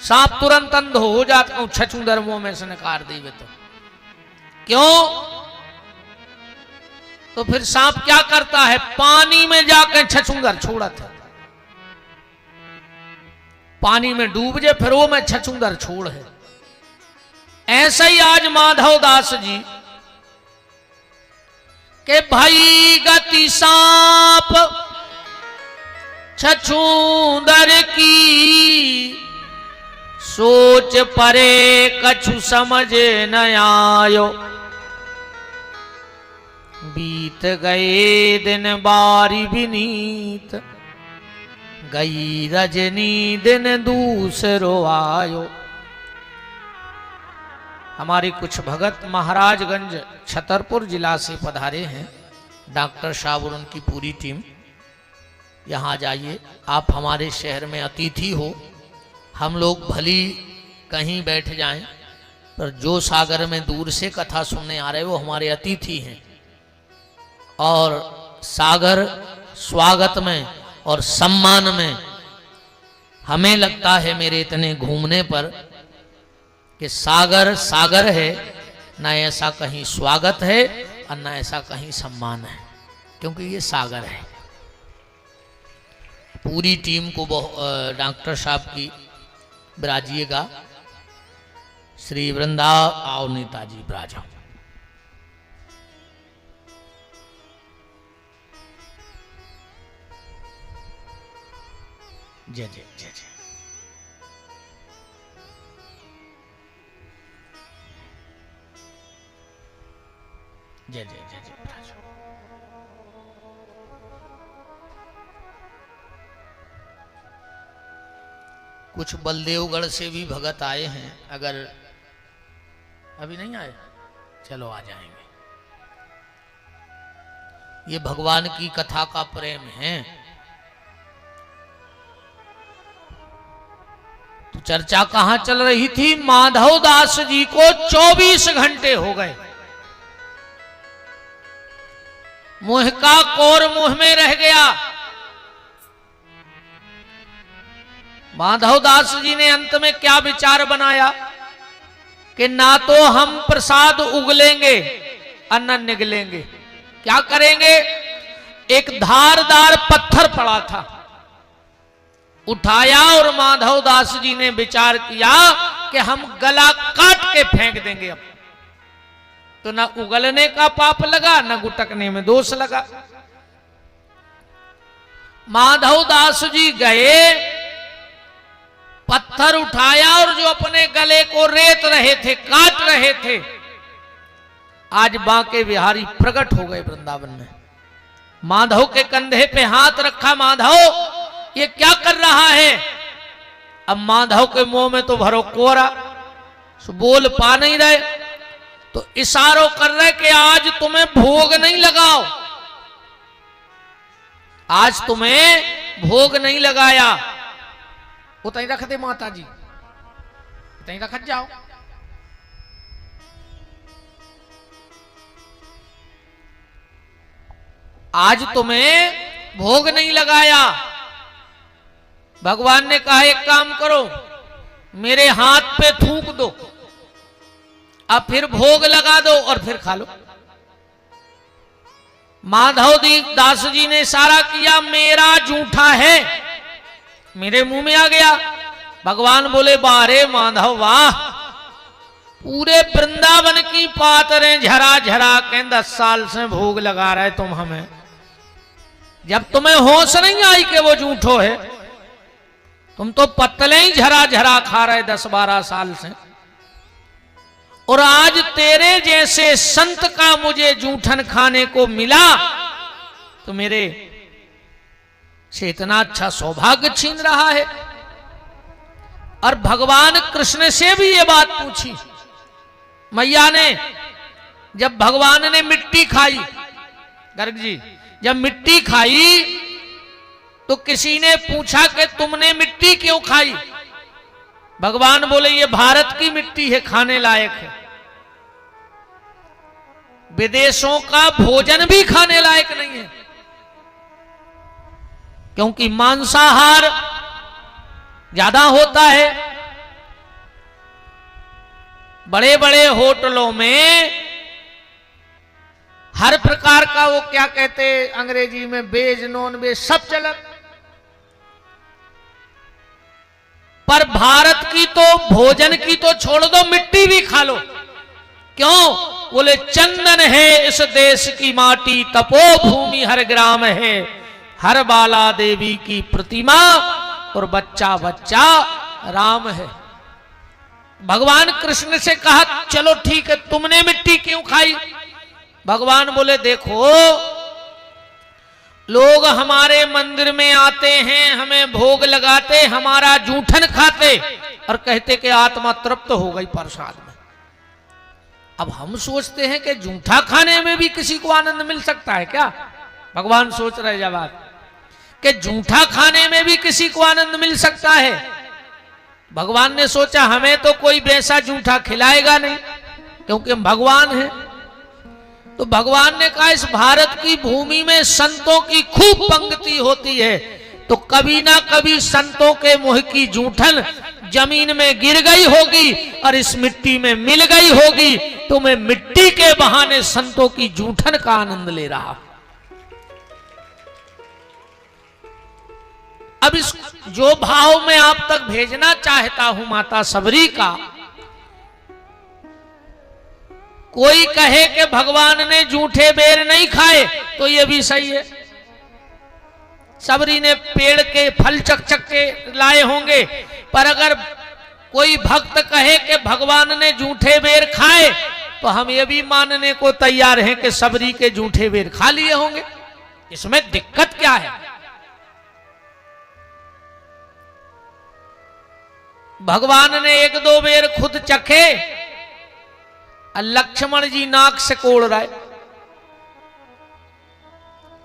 सांप तुरंत अंध हो जाता हूं, छछूंदर मुंह में से निकाल देवे तो। क्यों? तो फिर सांप क्या करता है? पानी में जाकर छछूंदर छोड़ा था, पानी में डूब जाए फिर वो में छछूंदर छोड़ है। ऐसा ही आज माधवदास जी के भाई गति सांप छछूंदर की, सोच परे कछु समझ न आयो। बीत गए दिन बारी विनीत, गई रजनी दिन दूसरो आयो। हमारे कुछ भगत महाराजगंज छतरपुर जिला से पधारे हैं, डॉक्टर साहब और उनकी पूरी टीम। यहाँ जाइए, आप हमारे शहर में अतिथि हो। हम लोग भली कहीं बैठ जाएं, पर जो सागर में दूर से कथा सुनने आ रहे वो हमारे अतिथि हैं। और सागर स्वागत में और सम्मान में हमें लगता है मेरे इतने घूमने पर कि सागर सागर है, ना ऐसा कहीं स्वागत है और ना ऐसा कहीं सम्मान है, क्योंकि ये सागर है। पूरी टीम को डॉक्टर साहब की बिराजिएगा। श्री वृंदा आओ नेताजी बिराजा। जय जय जय जय। जय जय जय जय बिराजो। कुछ बलदेवगढ़ से भी भगत आए हैं, अगर अभी नहीं आए चलो आ जाएंगे। ये भगवान की कथा का प्रेम है। तो चर्चा कहां चल रही थी? माधवदास जी को 24 घंटे हो गए, मुंह का कोर मुंह में रह गया। माधवदास जी ने अंत में क्या विचार बनाया कि ना तो हम प्रसाद उगलेंगे और न निगलेंगे। क्या करेंगे? एक धारदार पत्थर पड़ा था, उठाया और माधवदास जी ने विचार किया कि हम गला काट के फेंक देंगे। अब तो ना उगलने का पाप लगा, ना गुटकने में दोष लगा। माधवदास जी गए, पत्थर उठाया और जो अपने गले को रेत रहे थे, काट रहे थे, आज बांके बिहारी प्रकट हो गए वृंदावन में। माधव के कंधे पे हाथ रखा, माधव ये क्या कर रहा है? अब माधव के मुंह में तो भरो कोरा, बोल पा नहीं रहे, तो इशारों कर रहे कि आज तुम्हें भोग नहीं लगाओ, आज तुम्हें भोग नहीं लगाया। उतनी रख दे माता जी, उतनी रख जाओ। आज तुम्हें भोग नहीं लगाया। भगवान ने कहा एक काम करो, मेरे हाथ पे थूक दो, अब फिर भोग लगा दो और फिर खा लो। माधव दास जी ने इशारा किया, मेरा जूठा है, मेरे मुंह में आ गया। भगवान बोले, बारे माधव वाह, पूरे वृंदावन की पातरें झरा झरा के 10 साल से भोग लगा रहे तुम हमें, जब तुम्हें होश नहीं आई कि वो झूठो है, तुम तो पत्तले ही झरा झरा खा रहे 10-12 साल से, और आज तेरे जैसे संत का मुझे जूठन खाने को मिला तो मेरे से इतना अच्छा सौभाग्य छीन रहा है। और भगवान कृष्ण से भी ये बात पूछी मैया ने, जब भगवान ने मिट्टी खाई, गर्ग जी जब मिट्टी खाई तो किसी ने पूछा कि तुमने मिट्टी क्यों खाई? भगवान बोले, ये भारत की मिट्टी है, खाने लायक है, विदेशों का भोजन भी खाने लायक नहीं है, क्योंकि मांसाहार ज्यादा होता है। बड़े बड़े होटलों में हर प्रकार का, वो क्या कहते अंग्रेजी में, वेज नॉन वेज सब चलन, पर भारत की तो भोजन की तो छोड़ दो, मिट्टी भी खा लो। क्यों? बोले, चंदन है इस देश की माटी, तपोभूमि हर ग्राम है, हर बाला देवी की प्रतिमा, और बच्चा बच्चा राम है। भगवान कृष्ण से कहा, चलो ठीक है, तुमने मिट्टी क्यों खाई? भगवान बोले, देखो लोग हमारे मंदिर में आते हैं, हमें भोग लगाते, हमारा जूठन खाते और कहते कि आत्मा तृप्त हो गई प्रसाद में। अब हम सोचते हैं कि जूठा खाने में भी किसी को आनंद मिल सकता है क्या? भगवान सोच रहे जवाब कि जूठा खाने में भी किसी को आनंद मिल सकता है। भगवान ने सोचा हमें तो कोई वैसा जूठा खिलाएगा नहीं, क्योंकि हम भगवान हैं। तो भगवान ने कहा, इस भारत की भूमि में संतों की खूब पंक्ति होती है, तो कभी ना कभी संतों के मुंह की जूठन जमीन में गिर गई होगी और इस मिट्टी में मिल गई होगी, तो मैं मिट्टी के बहाने संतों की जूठन का आनंद ले रहा। अब इस जो भाव मैं आप तक भेजना चाहता हूं माता सबरी का, कोई कहे कि भगवान ने जूठे बेर नहीं खाए तो ये भी सही है। सबरी ने पेड़ के फल चक के लाए होंगे, पर अगर कोई भक्त कहे कि भगवान ने जूठे बेर खाए तो हम ये भी मानने को तैयार हैं कि सबरी के जूठे बेर खा लिए होंगे। इसमें दिक्कत क्या है? भगवान ने 1-2 बेर खुद चखे, लक्ष्मण जी नाक से कोड़ रहे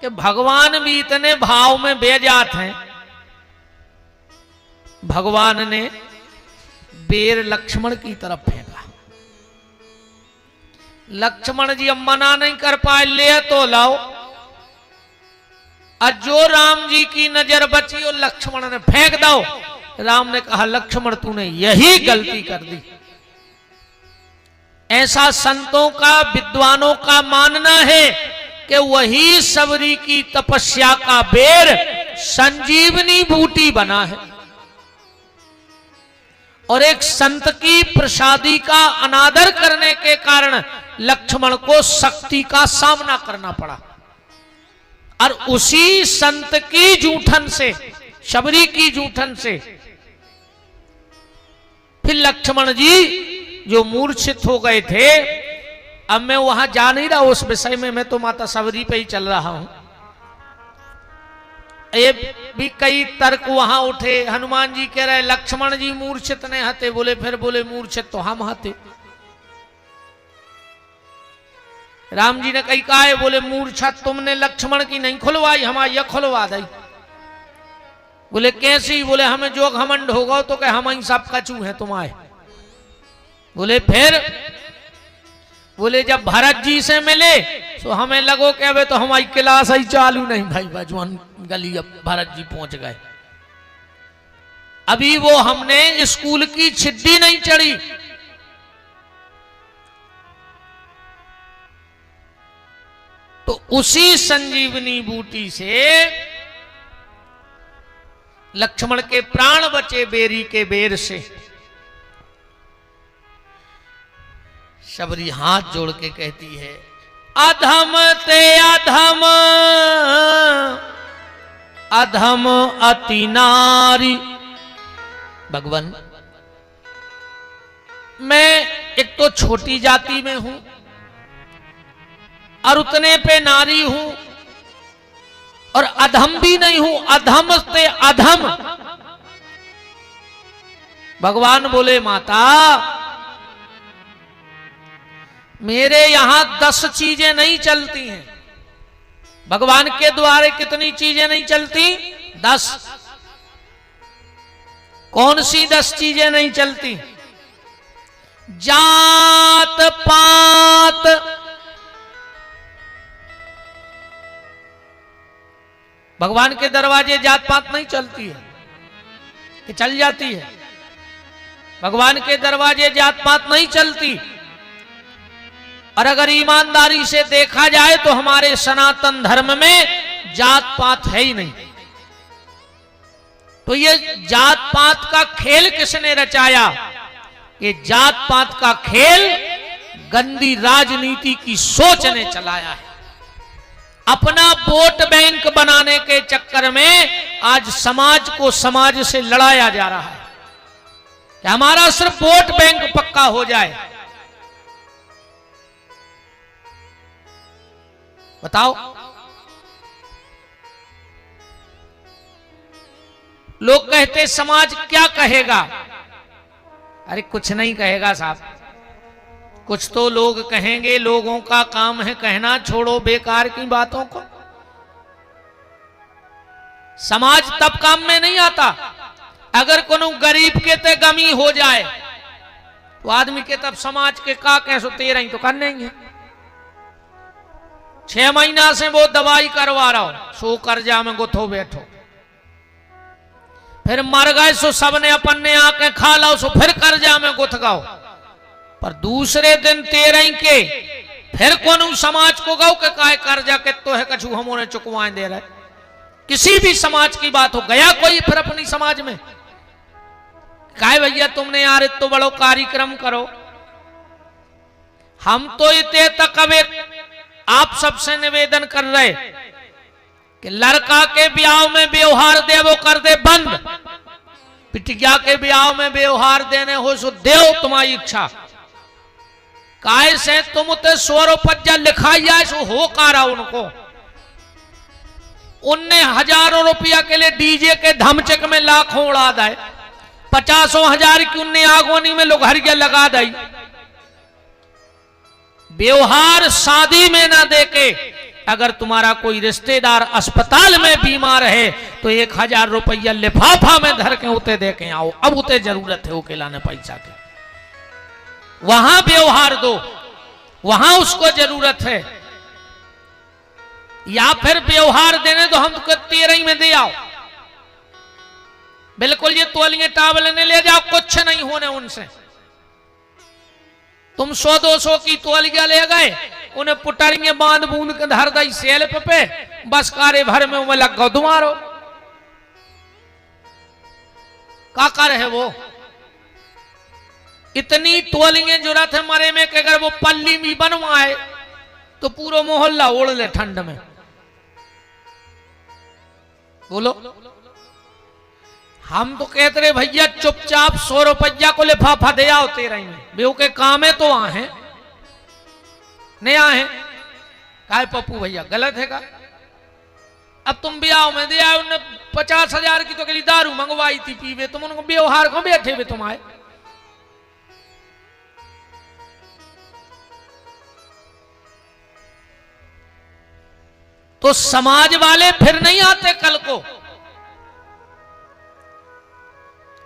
कि भगवान भी इतने भाव में बेजात हैं। भगवान ने बेर लक्ष्मण की तरफ फेंका, लक्ष्मण जी अब मना नहीं कर पाए, ले तो लाओ। और जो राम जी की नजर बची और लक्ष्मण ने फेंक दो। राम ने कहा, लक्ष्मण तूने यही गलती कर दी। ऐसा संतों का, विद्वानों का मानना है कि वही सबरी की तपस्या का बेर संजीवनी बूटी बना है, और एक संत की प्रसादी का अनादर करने के कारण लक्ष्मण को शक्ति का सामना करना पड़ा। और उसी संत की जूठन से, सबरी की जूठन से फिर लक्ष्मण जी जो मूर्छित हो गए थे, अब मैं वहां जा नहीं रहा उस विषय में, मैं तो माता सबरी पे ही चल रहा हूं। ये भी कई तर्क वहां उठे। हनुमान जी कह रहे लक्ष्मण जी मूर्छित ने हते, बोले फिर बोले मूर्छित तो हम हते। राम जी ने कही कहा है, बोले मूर्छा तुमने लक्ष्मण की नहीं खुलवाई, हमारी यह खुलवा दी। बोले कैसी? बोले हमें जो घमंड होगा तो कह हम ही सब कचू हैं तुम्हारे। बोले फिर? बोले जब भरत जी से मिले तो हमें लगो कि अबे तो हमारी क्लास ही चालू नहीं भाई, बजवान गली अब भरत जी पहुंच गए, अभी वो हमने स्कूल की छिड्डी नहीं चढ़ी। तो उसी संजीवनी बूटी से लक्ष्मण के प्राण बचे बेरी के बेर से। शबरी हाथ जोड़ के कहती है अधम ते अधम अधम अति नारी। भगवान मैं एक तो छोटी जाति में हूं और उतने पे नारी हूं और अधम भी नहीं हूं, अधम से अधम। भगवान बोले माता मेरे यहां 10 चीजें नहीं चलती हैं। भगवान के द्वारे कितनी चीजें नहीं चलती? 10। कौन सी 10 चीजें नहीं चलती? जात पात, भगवान के दरवाजे जात पात नहीं चलती है कि चल जाती है? भगवान के दरवाजे जात पात नहीं चलती। और अगर ईमानदारी से देखा जाए तो हमारे सनातन धर्म में जात पात है ही नहीं। तो ये जात पात का खेल किसने रचाया? ये जात पात का खेल गंदी राजनीति की सोच ने चलाया है। अपना वोट बैंक बनाने के चक्कर में आज समाज को समाज से लड़ाया जा रहा है कि हमारा सिर्फ वोट बैंक पक्का हो जाए। बताओ, लोग कहते समाज क्या कहेगा? अरे कुछ नहीं कहेगा साहब, कुछ तो लोग कहेंगे, लोगों का काम है कहना, छोड़ो बेकार की बातों को। समाज तब काम में नहीं आता अगर कोनो गरीब के ते गमी हो जाए तो आदमी के तब समाज के का कैसो तेरा ही तो करने ही है। 6 महीना से वो दवाई करवा रहा हो, सो कर्जा में गुथो बैठो, फिर मर गए सो सबने अपन ने आके खा लो, सो फिर कर्जा में गुथ गाओ। पर दूसरे दिन 13 के फिर कौन समाज को गाओ के काय कर्जा के तो है कछु हमोने चुकवाए दे रहे। किसी भी समाज की बात हो, गया कोई फिर अपनी समाज में काय भैया तुमने यार इतो बड़ो कार्यक्रम करो। हम तो इतने तक अब आप सबसे निवेदन कर रहे कि लड़का के ब्याह में व्यवहार दे वो कर दे बंद, पिटिया के ब्याह में व्यवहार देने हो सो देव तुम्हारी इच्छा। काय से तुम उते 100 रुपया लिखाई जाए सो हो कारा उनको। उनने हजारों रुपया के लिए डीजे के धमचक में लाखों उड़ा दाए, 50,000 की उनने आगोनी में लोहरिया लगा दी। व्यवहार शादी में ना देके अगर तुम्हारा कोई रिश्तेदार अस्पताल में बीमार है तो 1,000 रुपया लिफाफा में धर के उते दे के आओ। अब उते जरूरत है उके लाने पैसा के, वहां व्यवहार दो, वहां उसको जरूरत है। या फिर व्यवहार देने दो, हम तो 13 में दे आओ, बिल्कुल ये तोलिए टावल ने ले जाओ, कुछ नहीं होने उनसे। तुम 100-200 की तोलिया ले गए, उन्हें पुटरिए बांध बूंद के धर दी सेल्फ पे, बस कारे भर में वो लग गो तुम्हारो का कर है वो। इतनी तोलिए जरूरत है मरे में कि अगर वो पल्ली भी बनवाए तो पूरा मोहल्ला ओढ़ ले ठंड में। बोलो, हम तो कहते रहे भैया चुपचाप 100 रुपया को लिफाफा दे आओ 13 में, बेव के काम है तो आए नहीं आए। काय पप्पू भैया गलत है का? अब तुम ब्याह में दिया, उन्होंने 50,000 की तो के लिए दारू मंगवाई थी पीवे, तुम उनको व्यवहार को बैठे हुए तुम आए। तो समाज वाले फिर नहीं आते कल को।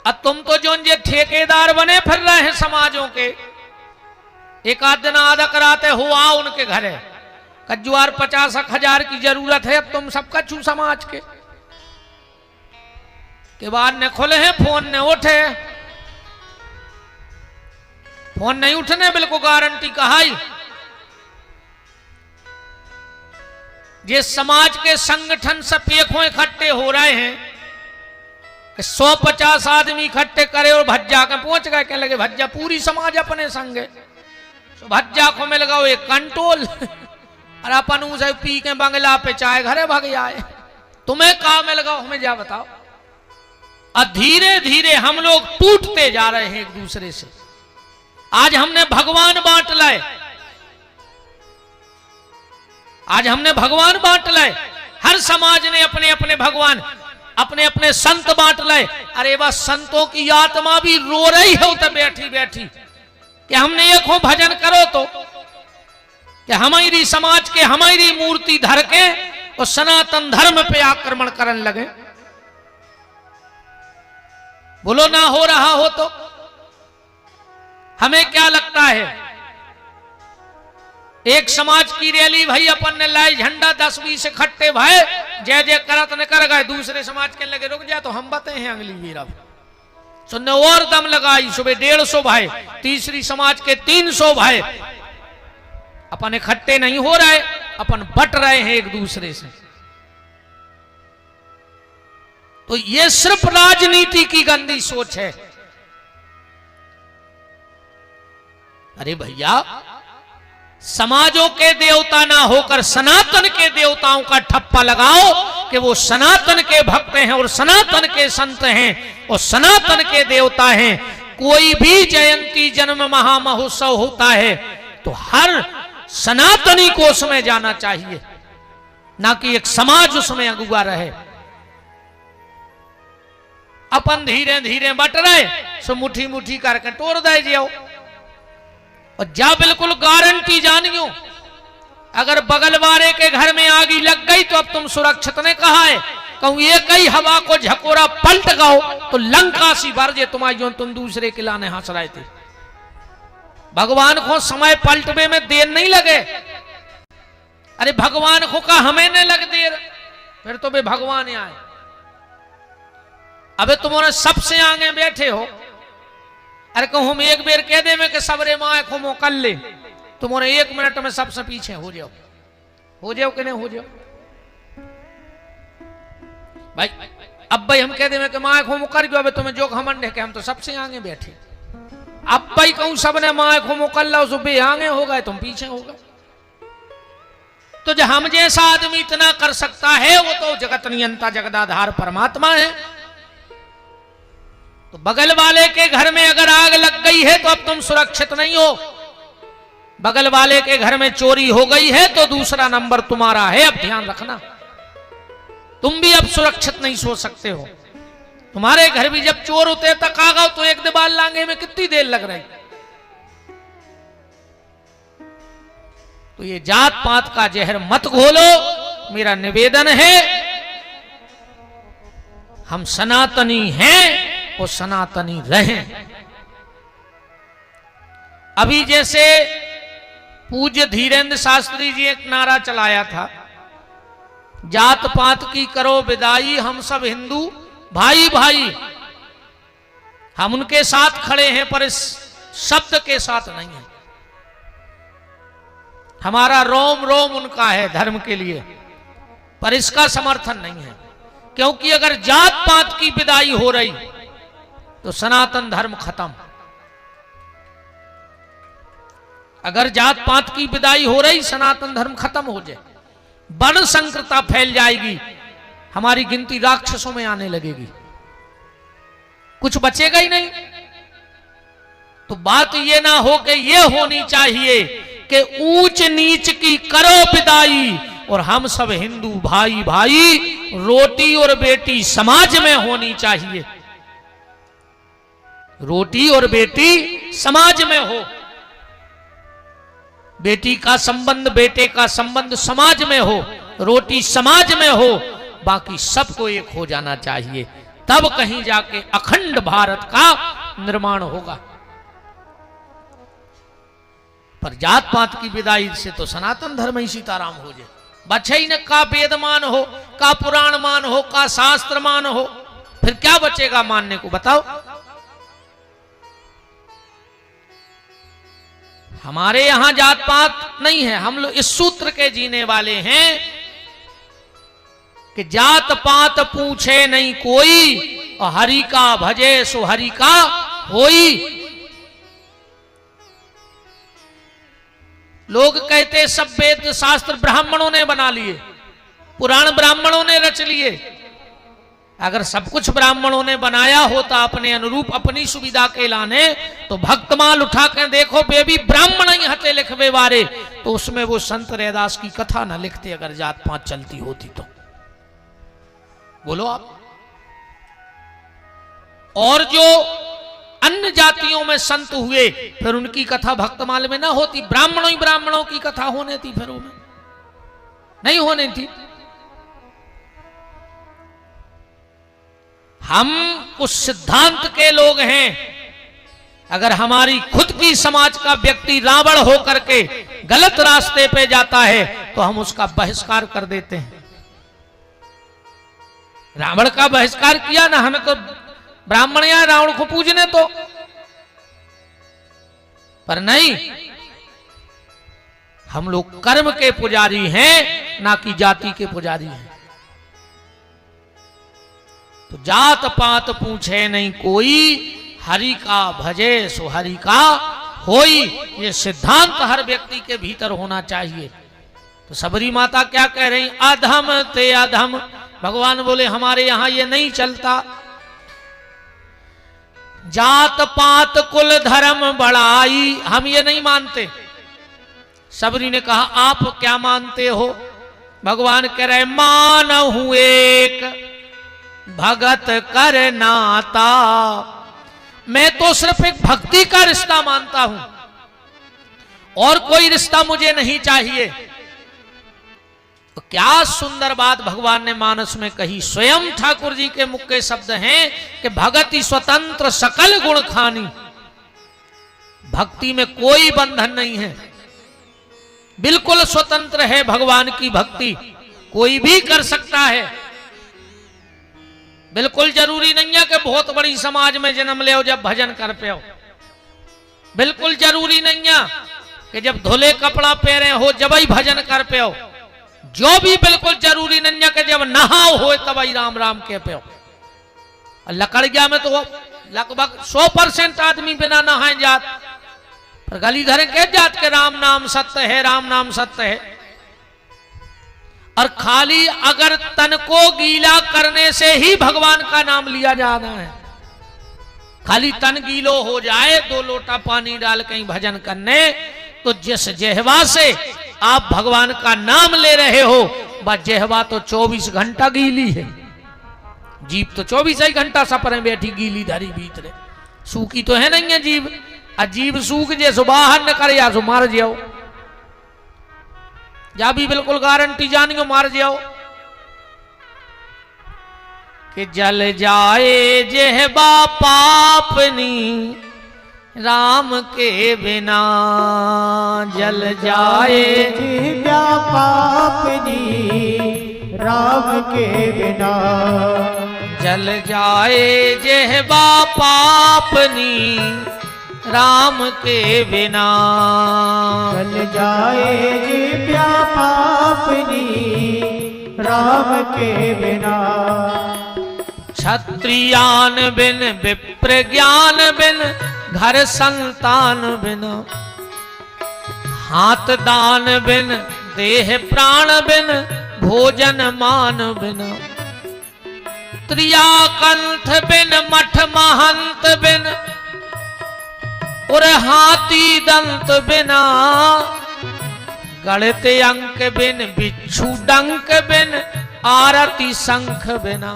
अब तुम तो जो ये ठेकेदार बने फिर रहे हैं समाजों के, एक आध दिन आधा कराते हो आओ उनके घर है कज्जुआर 50,000 की जरूरत है, अब तुम सबका छू समाज के बाद ने खोले हैं, फोन ने उठे, फोन नहीं उठने बिल्कुल गारंटी कहा ही। ये समाज के संगठन सब पेखों इकट्ठे हो रहे हैं कि 150 आदमी इकट्ठे करे और भज्जा के पहुंच गए, कहने लगे भज्जा पूरी समाज अपने संग है, तो भज्जा को मिल गया एक कंट्रोल और अपन उसे पी के बंगला पे चाहे घरे भाग आए। तुम्हें कहा मिल गया हमें जा बताओ। और धीरे धीरे हम लोग टूटते जा रहे हैं एक दूसरे से। आज हमने भगवान बांट लाए, आज हमने भगवान बांट लाए, हर समाज ने अपने अपने भगवान, अपने अपने संत बांट लाए। अरे वह संतों की आत्मा भी रो रही है उधर बैठी बैठी कि हमने एक हो भजन करो तो कि हमारी समाज के हमारी मूर्ति धर के और सनातन धर्म पे आक्रमण करने लगे। बोलो ना हो रहा हो तो हमें क्या लगता है? एक समाज की रैली भाई अपन ने लाई, झंडा 10-20 इकट्ठे भाई जय जय करत न कर गए, दूसरे समाज के लगे रुक जा तो हम बते हैं अगली वीर। अब सुनने और दम लगाई, सुबह 150 भाई, तीसरी समाज के 300 भाई, अपन इकट्ठे नहीं हो रहे, अपन बट रहे हैं एक दूसरे से। तो ये सिर्फ राजनीति की गंदी सोच है। अरे भैया समाजों के देवता ना होकर सनातन के देवताओं का ठप्पा लगाओ कि वो सनातन के भक्त हैं और सनातन के संत हैं और सनातन के देवता हैं। कोई भी जयंती जन्म महामहोत्सव होता है तो हर सनातनी को उसमें जाना चाहिए, ना कि एक समाज उसमें अगुआ रहे। अपन धीरे धीरे बट रहे सो मुट्ठी मुट्ठी करके तोड़ दे जाओ और जा बिल्कुल गारंटी जानियो, अगर बगल वाले के घर में आगी लग गई तो अब तुम सुरक्षित ने कहा है, कहूं ये कई हवा को झकोरा पलट गाओ तो लंका सी भर तुम्हारी जो तुम दूसरे के लाने हंस रहे थे। भगवान को समय पलटने में देर नहीं लगे। अरे भगवान को कहा हमें नहीं लग देर, फिर तो वे भगवान आए। अबे तुम्हारे सबसे आगे बैठे हो, अरे कहूं हम एक बेर कह दे में कि सबरे माए खुमो कर ले, तुम्हारे 1 मिनट में सबसे पीछे हो जाओ कि नहीं हो जाओ भाई। अब भाई हम कह दे में कि माए खुमो कर गयो, अबे तुम्हें जो घमंड है कि हम तो सबसे आगे बैठे। अब भाई कहूं सबने माए खुमो कर लो, सुबह आगे हो गए तुम पीछे हो गए। तो जो हम जैसा आदमी इतना कर सकता है वो तो जगत नियंता जगदाधार परमात्मा है। तो बगल वाले के घर में अगर आग लग गई है तो अब तुम सुरक्षित नहीं हो। बगल वाले के घर में चोरी हो गई है तो दूसरा नंबर तुम्हारा है, अब ध्यान रखना। तुम भी अब सुरक्षित नहीं सो सकते हो। तुम्हारे घर भी जब चोर होते तक आ गए तो एक दीवार लांगे में कितनी देर लग रही। तो ये जात पात का जहर मत घोलो, मेरा निवेदन है। हम सनातनी हैं और सनातनी रहें। अभी जैसे पूज्य धीरेन्द्र शास्त्री जी एक नारा चलाया था, जात पात की करो विदाई, हम सब हिंदू भाई भाई। हम उनके साथ खड़े हैं पर इस शब्द के साथ नहीं है। हमारा रोम रोम उनका है धर्म के लिए, पर इसका समर्थन नहीं है। क्योंकि अगर जात पात की विदाई हो रही तो सनातन धर्म खत्म। अगर जात पात की विदाई हो रही सनातन धर्म खत्म हो जाए, वर्ण संकरता फैल जाएगी, हमारी गिनती राक्षसों में आने लगेगी, कुछ बचेगा ही नहीं। तो बात ये ना हो कि ये होनी चाहिए कि ऊंच नीच की करो विदाई, और हम सब हिंदू भाई भाई, रोटी और बेटी समाज में होनी चाहिए, रोटी और बेटी समाज में हो, बेटी का संबंध बेटे का संबंध समाज में हो, रोटी समाज में हो, बाकी सबको एक हो जाना चाहिए, तब कहीं जाके अखंड भारत का निर्माण होगा। पर जात पात की विदाई से तो सनातन धर्म ही सीताराम हो जाए, बचे ही न का वेद मान हो, का पुराण मान हो, का शास्त्र मान हो, फिर क्या बचेगा मानने को बताओ। हमारे यहां जात पात नहीं है, हम लोग इस सूत्र के जीने वाले हैं कि जात पात पूछे नहीं कोई, और हरि का भजे सो हरि का होई। लोग कहते सब वेद शास्त्र ब्राह्मणों ने बना लिए, पुराण ब्राह्मणों ने रच लिए। अगर सब कुछ ब्राह्मणों ने बनाया होता अपने अनुरूप अपनी सुविधा के लाने, तो भक्तमाल उठा के देखो वे भी ब्राह्मण ही हते लिखवे वारे, तो उसमें वो संत रैदास की कथा न लिखते अगर जात पात चलती होती तो। बोलो आप। और जो अन्य जातियों में संत हुए फिर उनकी कथा भक्तमाल में ना होती, ब्राह्मणों ही ब्राह्मणों की कथा होने थी, फिर उनमें नहीं होने थी। हम उस सिद्धांत के लोग हैं, अगर हमारी खुद की समाज का व्यक्ति रावण होकर के गलत रास्ते पे जाता है तो हम उसका बहिष्कार कर देते हैं। रावण का बहिष्कार किया ना, हमें तो ब्राह्मण या रावण को पूजने तो, पर नहीं, हम लोग कर्म के पुजारी हैं ना कि जाति के पुजारी हैं। तो जात पात पूछे नहीं कोई, हरि का भजे सो हरि का होई, ये सिद्धांत हर व्यक्ति के भीतर होना चाहिए। तो सबरी माता क्या कह रही, अधम ते अधम। भगवान बोले हमारे यहां ये नहीं चलता, जात पात कुल धर्म बढ़ाई, हम ये नहीं मानते। सबरी ने कहा आप क्या मानते हो? भगवान कह रहे मानहु एक भगत कर नाता, मैं तो सिर्फ एक भक्ति का रिश्ता मानता हूं, और कोई रिश्ता मुझे नहीं चाहिए। तो क्या सुंदर बात भगवान ने मानस में कही। स्वयं ठाकुर जी के मुख के शब्द हैं कि भगति स्वतंत्र सकल गुण खानी, भक्ति में कोई बंधन नहीं है, बिल्कुल स्वतंत्र है भगवान की भक्ति, कोई भी कर सकता है। बिल्कुल जरूरी नहीं है कि बहुत बड़ी समाज में जन्म ले जब भजन कर पे हो, बिल्कुल जरूरी नहीं है कि जब धुले कपड़ा पहने हो जब ही भजन कर पे हो, जो भी बिल्कुल जरूरी नहीं है कि जब नहाओ हो तब ही राम राम के पे हो। लकड़ गया में तो लगभग 100% आदमी बिना नहाए जात, पर गली धरे कह जात के राम नाम सत्य है, राम नाम सत्य है। और खाली अगर तन को गीला करने से ही भगवान का नाम लिया जाना है, खाली तन गीलो हो जाए 2 लोटा पानी डाल कहीं भजन करने, तो जिस जेहवा से आप भगवान का नाम ले रहे हो वह जेहवा तो 24 घंटा गीली है, जीभ तो 24 घंटा सपरे बैठी गीली धरी भीतरे, सूखी तो है नहीं है जीभ। अजीब सूख जे सो बाहर न करे या सो मार जाओ, या भी बिल्कुल गारंटी जानियो मार जाओ। कि जल जाए जेहबा पापनी राम के बिना, जल जाए जेहबा पापनी राम के बिना, जल जाए जेहबा पापनी राम के बिना, जल जाए जेहबा पापनी राम के बिना। क्षत्रियान बिन विप्र ज्ञान बिन घर संतान बिन, हाथ दान बिन देह प्राण बिन भोजन मान बिन, त्रिया कंठ बिन मठ महंत बिन और हाथी दंत बिना, गणित अंक बिन बिच्छू डंक बिन आरती शंख बिना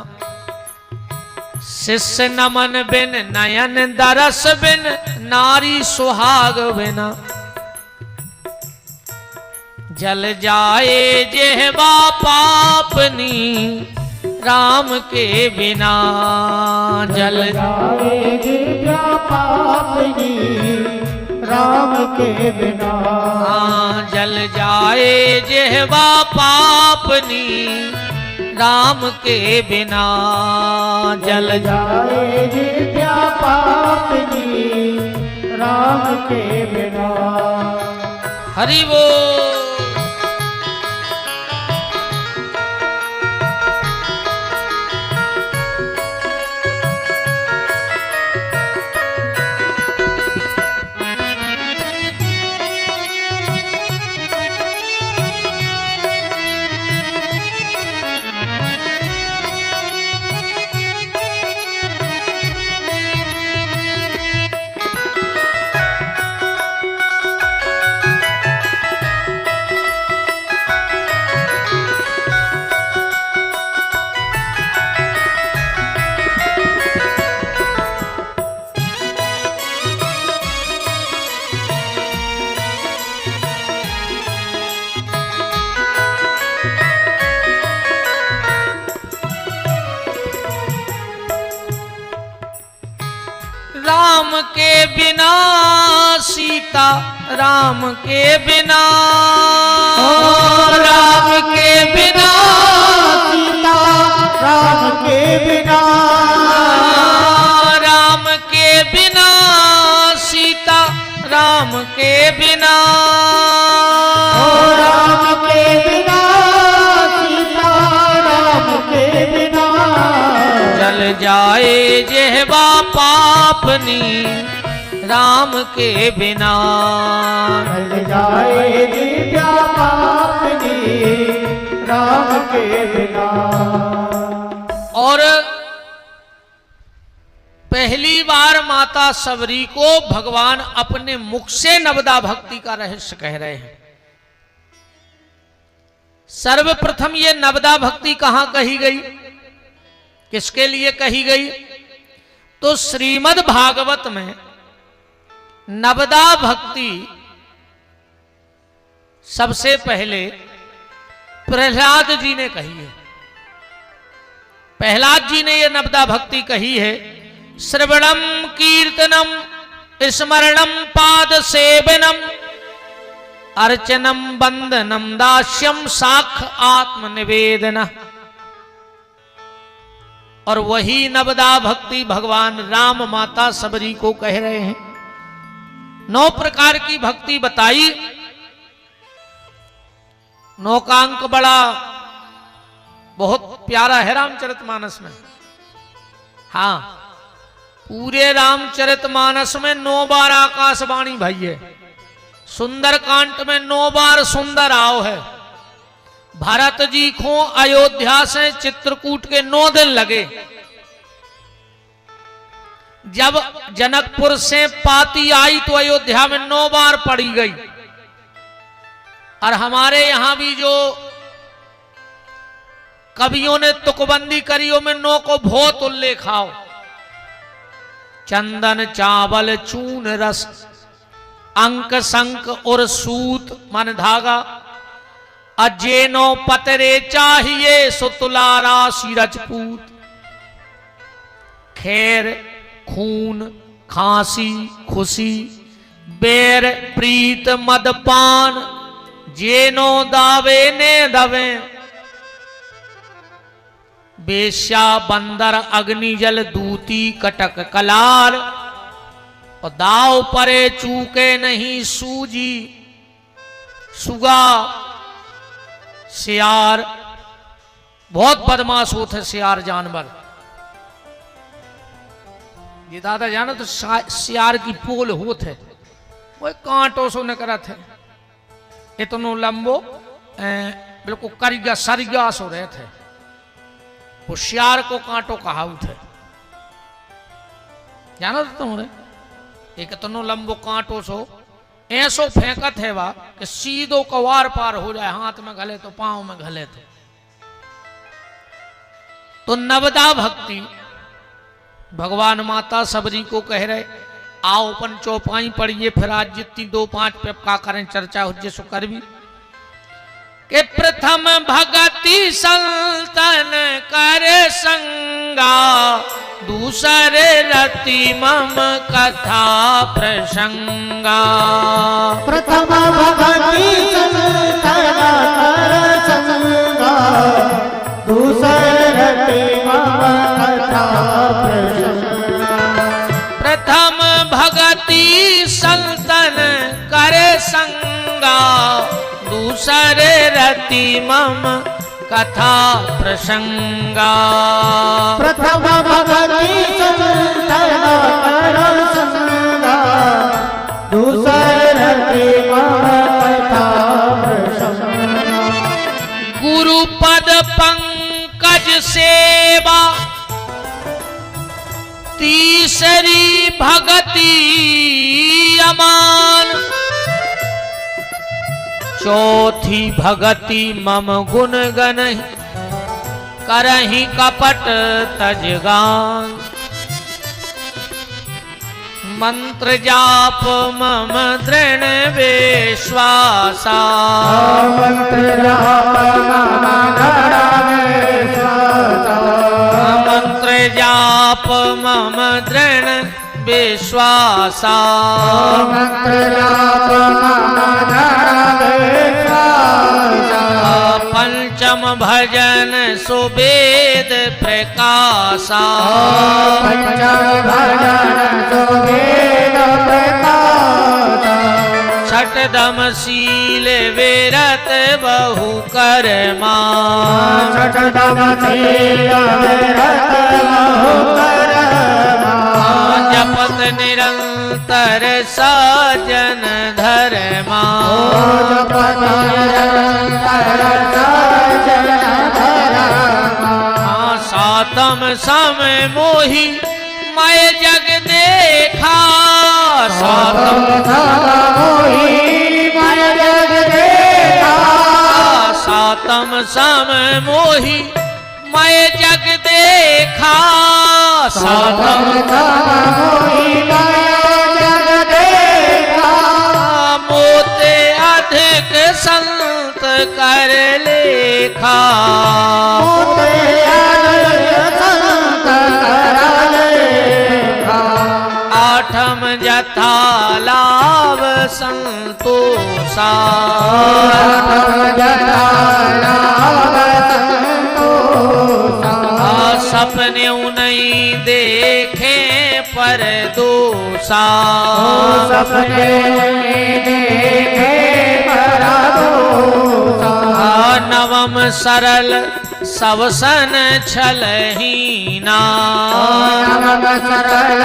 शिष्य नमन बिन नयन दरस बिन नारी सुहाग बिना जल जाए जेहवा पापनी राम के बिना जल जाए जेहवा पापनी राम के बिना जल जाए जेहवा पापनी राम के बिना जल जाए जेहवा पापनी राम के बिना। हरि वो राम के बिना सीता राम के बिना राम के बिना सीता राम के बिना राम के बिना सीता राम के बिना राम के बिना सीता राम के बिना जल जाए जेहवा पापनी राम के बिना जल जाए जेहवा पापनी राम के बिना। और पहली बार माता सबरी को भगवान अपने मुख से नवदा भक्ति का रहस्य कह रहे हैं। सर्वप्रथम ये नवदा भक्ति कहां कही गई, किसके लिए कही गई? तो श्रीमद् भागवत में नवदा भक्ति सबसे पहले प्रहलाद जी ने कही है। प्रहलाद जी ने यह नवदा भक्ति कही है। श्रवणम कीर्तनम स्मरणम पाद सेवनम अर्चनम बंदनम दास्यम साख आत्मनिवेदन। और वही नवदा भक्ति भगवान राम माता सबरी को कह रहे हैं। 9 प्रकार की भक्ति बताई। 9 का अंक बड़ा बहुत प्यारा है रामचरितमानस में। हाँ, पूरे रामचरितमानस में 9 बार आकाशवाणी भई है। सुंदर कांड में 9 बार सुंदर आओ है। भरत जी को अयोध्या से चित्रकूट के 9 दिन लगे। जब जनकपुर से पाती आई तो अयोध्या में 9 बार पड़ी गई। और हमारे यहां भी जो कवियों ने तुकबंदी करी में 9 को बहुत उल्लेख आओ। चंदन चावल चून रस अंक संक और सूत मन धागा अजेनो पतरे चाहिए सुतुला राशि रजपूत। खैर खून खांसी खुशी बैर प्रीत मदपान जेनो दावे ने दवे। बेश्या बंदर अग्नि जल दूती कटक कलार और दाव परे चूके नहीं सूजी सुगा सियार। बहुत बदमाश होते है सियार जानवर। ये दादा जानो तो सियार की पोल होते वो कांटों से निकला थे। इतनो लंबो बिल्कुल करिया सरिया सो रहे थे। होशियार को कांटो कहावत है, जानो तो तुमने। एक इतनो लंबो कांटो सो ऐसो फेंकत है वा कि सीधो कवार पार हो जाए, हाथ में घले तो पांव में घले तो नवदा भक्ति भगवान माता सबरी को कह रहे आओ अपन चौपाई पढ़िए, फिर आज जितनी 2-5 पे का करें चर्चा हो जिसो कर भी के प्रथम भगति संतन कर संगा, दूसरे रति मम कथा प्रसंगा। प्रथम भगति संतन कर संगा, दूसरे रति मम कथा प्रसंगा। प्रथम भगति संतन कर संगा, दूसरे रति मम कथा प्रसंगा। प्रथम भगति संतन कर संगा, दूसरे रति मम कथा प्रसंगा। गुरुपद पंकज सेवा, तीसरी भगति अमान, चौथी भगति मम गुण गन करहि कपट तजगान। मंत्र जाप मम दृढ़ विश्वासा, मंत्र जाप मम दृढ़ विश्वासा। मंत्र जाप मम दृढ़ विश्वासा। मंत्र जाप मम दृढ़ विश्वासा। पंचम भजन सुवेद प्रकाशा, पंचम भजन सुवेद प्रकाशा। छठदम शील विरत बहु कर्मा, छठदम शील विरत बहु कर्मा। जपत निरंतर साजन धर्मा, जपत निरंतर साजन धर्मा। सातम समय मोहि मैं जग देखा, सातम समय मोहि मैं जग देखा। सातम समय मोहि मैं जग देखा। सातम समय मोहि मैं जग देखा। मोते अधिक संत कर लेखा, मोते अधिक संत कर लेखा। आठम जथा लाभ संतोषा, आठम जथा लाभ संतोषा। सपने नहीं देखे पर दोषा, सपने देखे पर दोषा। नवम सरल सब सन छलहीना, नवम सरल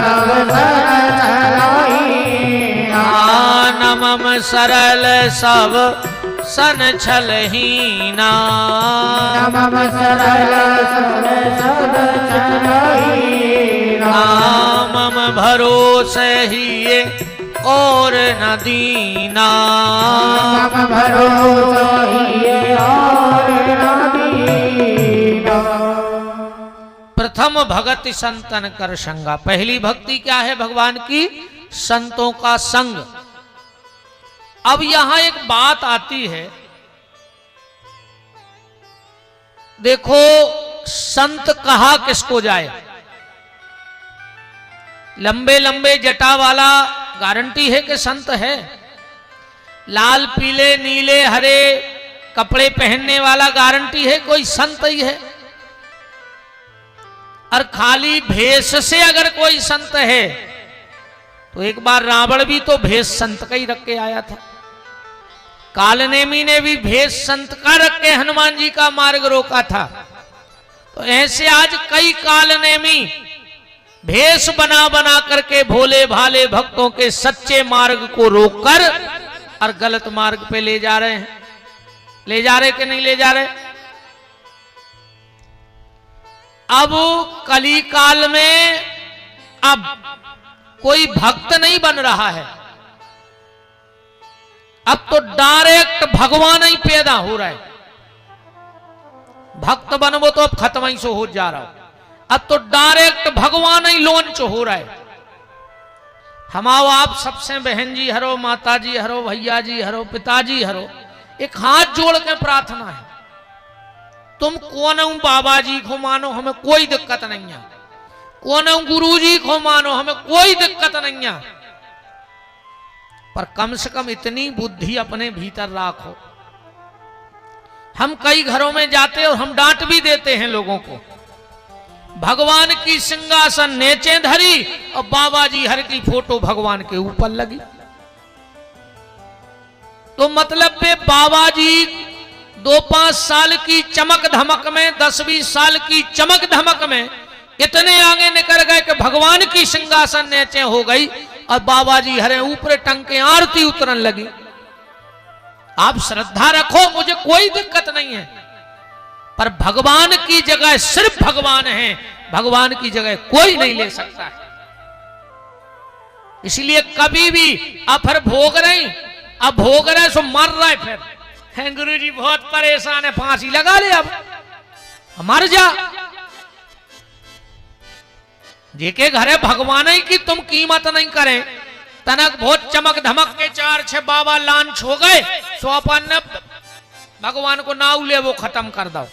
सब सन छलहीना। नवम सरल सब सन छलहीना। नवम सरल सब सन छलहीना। मम भरोसे ही और न दीना, मम भरोसा ही और न दीना। प्रथम भगति संतन कर संगा, पहली भक्ति क्या है भगवान की? संतों का संग। अब यहां एक बात आती है, देखो संत कहा किसको जाए? लंबे लंबे जटा वाला गारंटी है कि संत है? लाल पीले नीले हरे कपड़े पहनने वाला गारंटी है कोई संत ही है? और खाली भेष से अगर कोई संत है तो एक बार रावण भी तो भेष संत का ही रख के आया था। कालनेमी ने भी भेष संत का रख के हनुमान जी का मार्ग रोका था। तो ऐसे आज कई कालनेमी भेष बना बना करके भोले भाले भक्तों के सच्चे मार्ग को रोककर और गलत मार्ग पे ले जा रहे हैं। ले जा रहे कि नहीं ले जा रहे? अब कली काल में अब कोई भक्त नहीं बन रहा है, अब तो डायरेक्ट भगवान ही पैदा हो रहा है। भक्त बनवो तो अब खत्म ही सो हो जा रहा हो। अब तो डायरेक्ट भगवान ही लॉन्च हो रहा है। हमाओ आप सबसे बहन जी हरो, माता जी हरो, भैया जी हरो, पिताजी हरो, एक हाथ जोड़ के प्रार्थना है, तुम कौन हो बाबा जी को मानो, हमें कोई दिक्कत नहीं है। कौन हो गुरु जी को मानो, हमें कोई दिक्कत नहीं है, पर कम से कम इतनी बुद्धि अपने भीतर राखो। हम कई घरों में जाते और हम डांट भी देते हैं लोगों को, भगवान की सिंहासन नीचे धरी और बाबा जी हर की फोटो भगवान के ऊपर लगी। तो मतलब पे बाबा जी 2-5 साल की चमक धमक में, 10-20 साल की चमक धमक में इतने आगे निकल गए कि भगवान की सिंहासन नीचे हो गई और बाबा जी हरे ऊपर टंग के आरती उतरन लगी। आप श्रद्धा रखो, मुझे कोई दिक्कत नहीं है, पर भगवान की जगह सिर्फ भगवान है, भगवान की जगह कोई नहीं ले सकता है। इसलिए कभी भी अब फिर भोग रहे, अब भोग रहे सो मर रहे, फिर हैं गुरु जी बहुत परेशान है, फांसी लगा ले, अब मर जा। जेके घरे भगवान ही की तुम कीमत नहीं करें, तनक बहुत चमक धमक के 4-6 बाबा लांच हो गए, सो अपन भगवान को नाउ ले वो खत्म कर दो।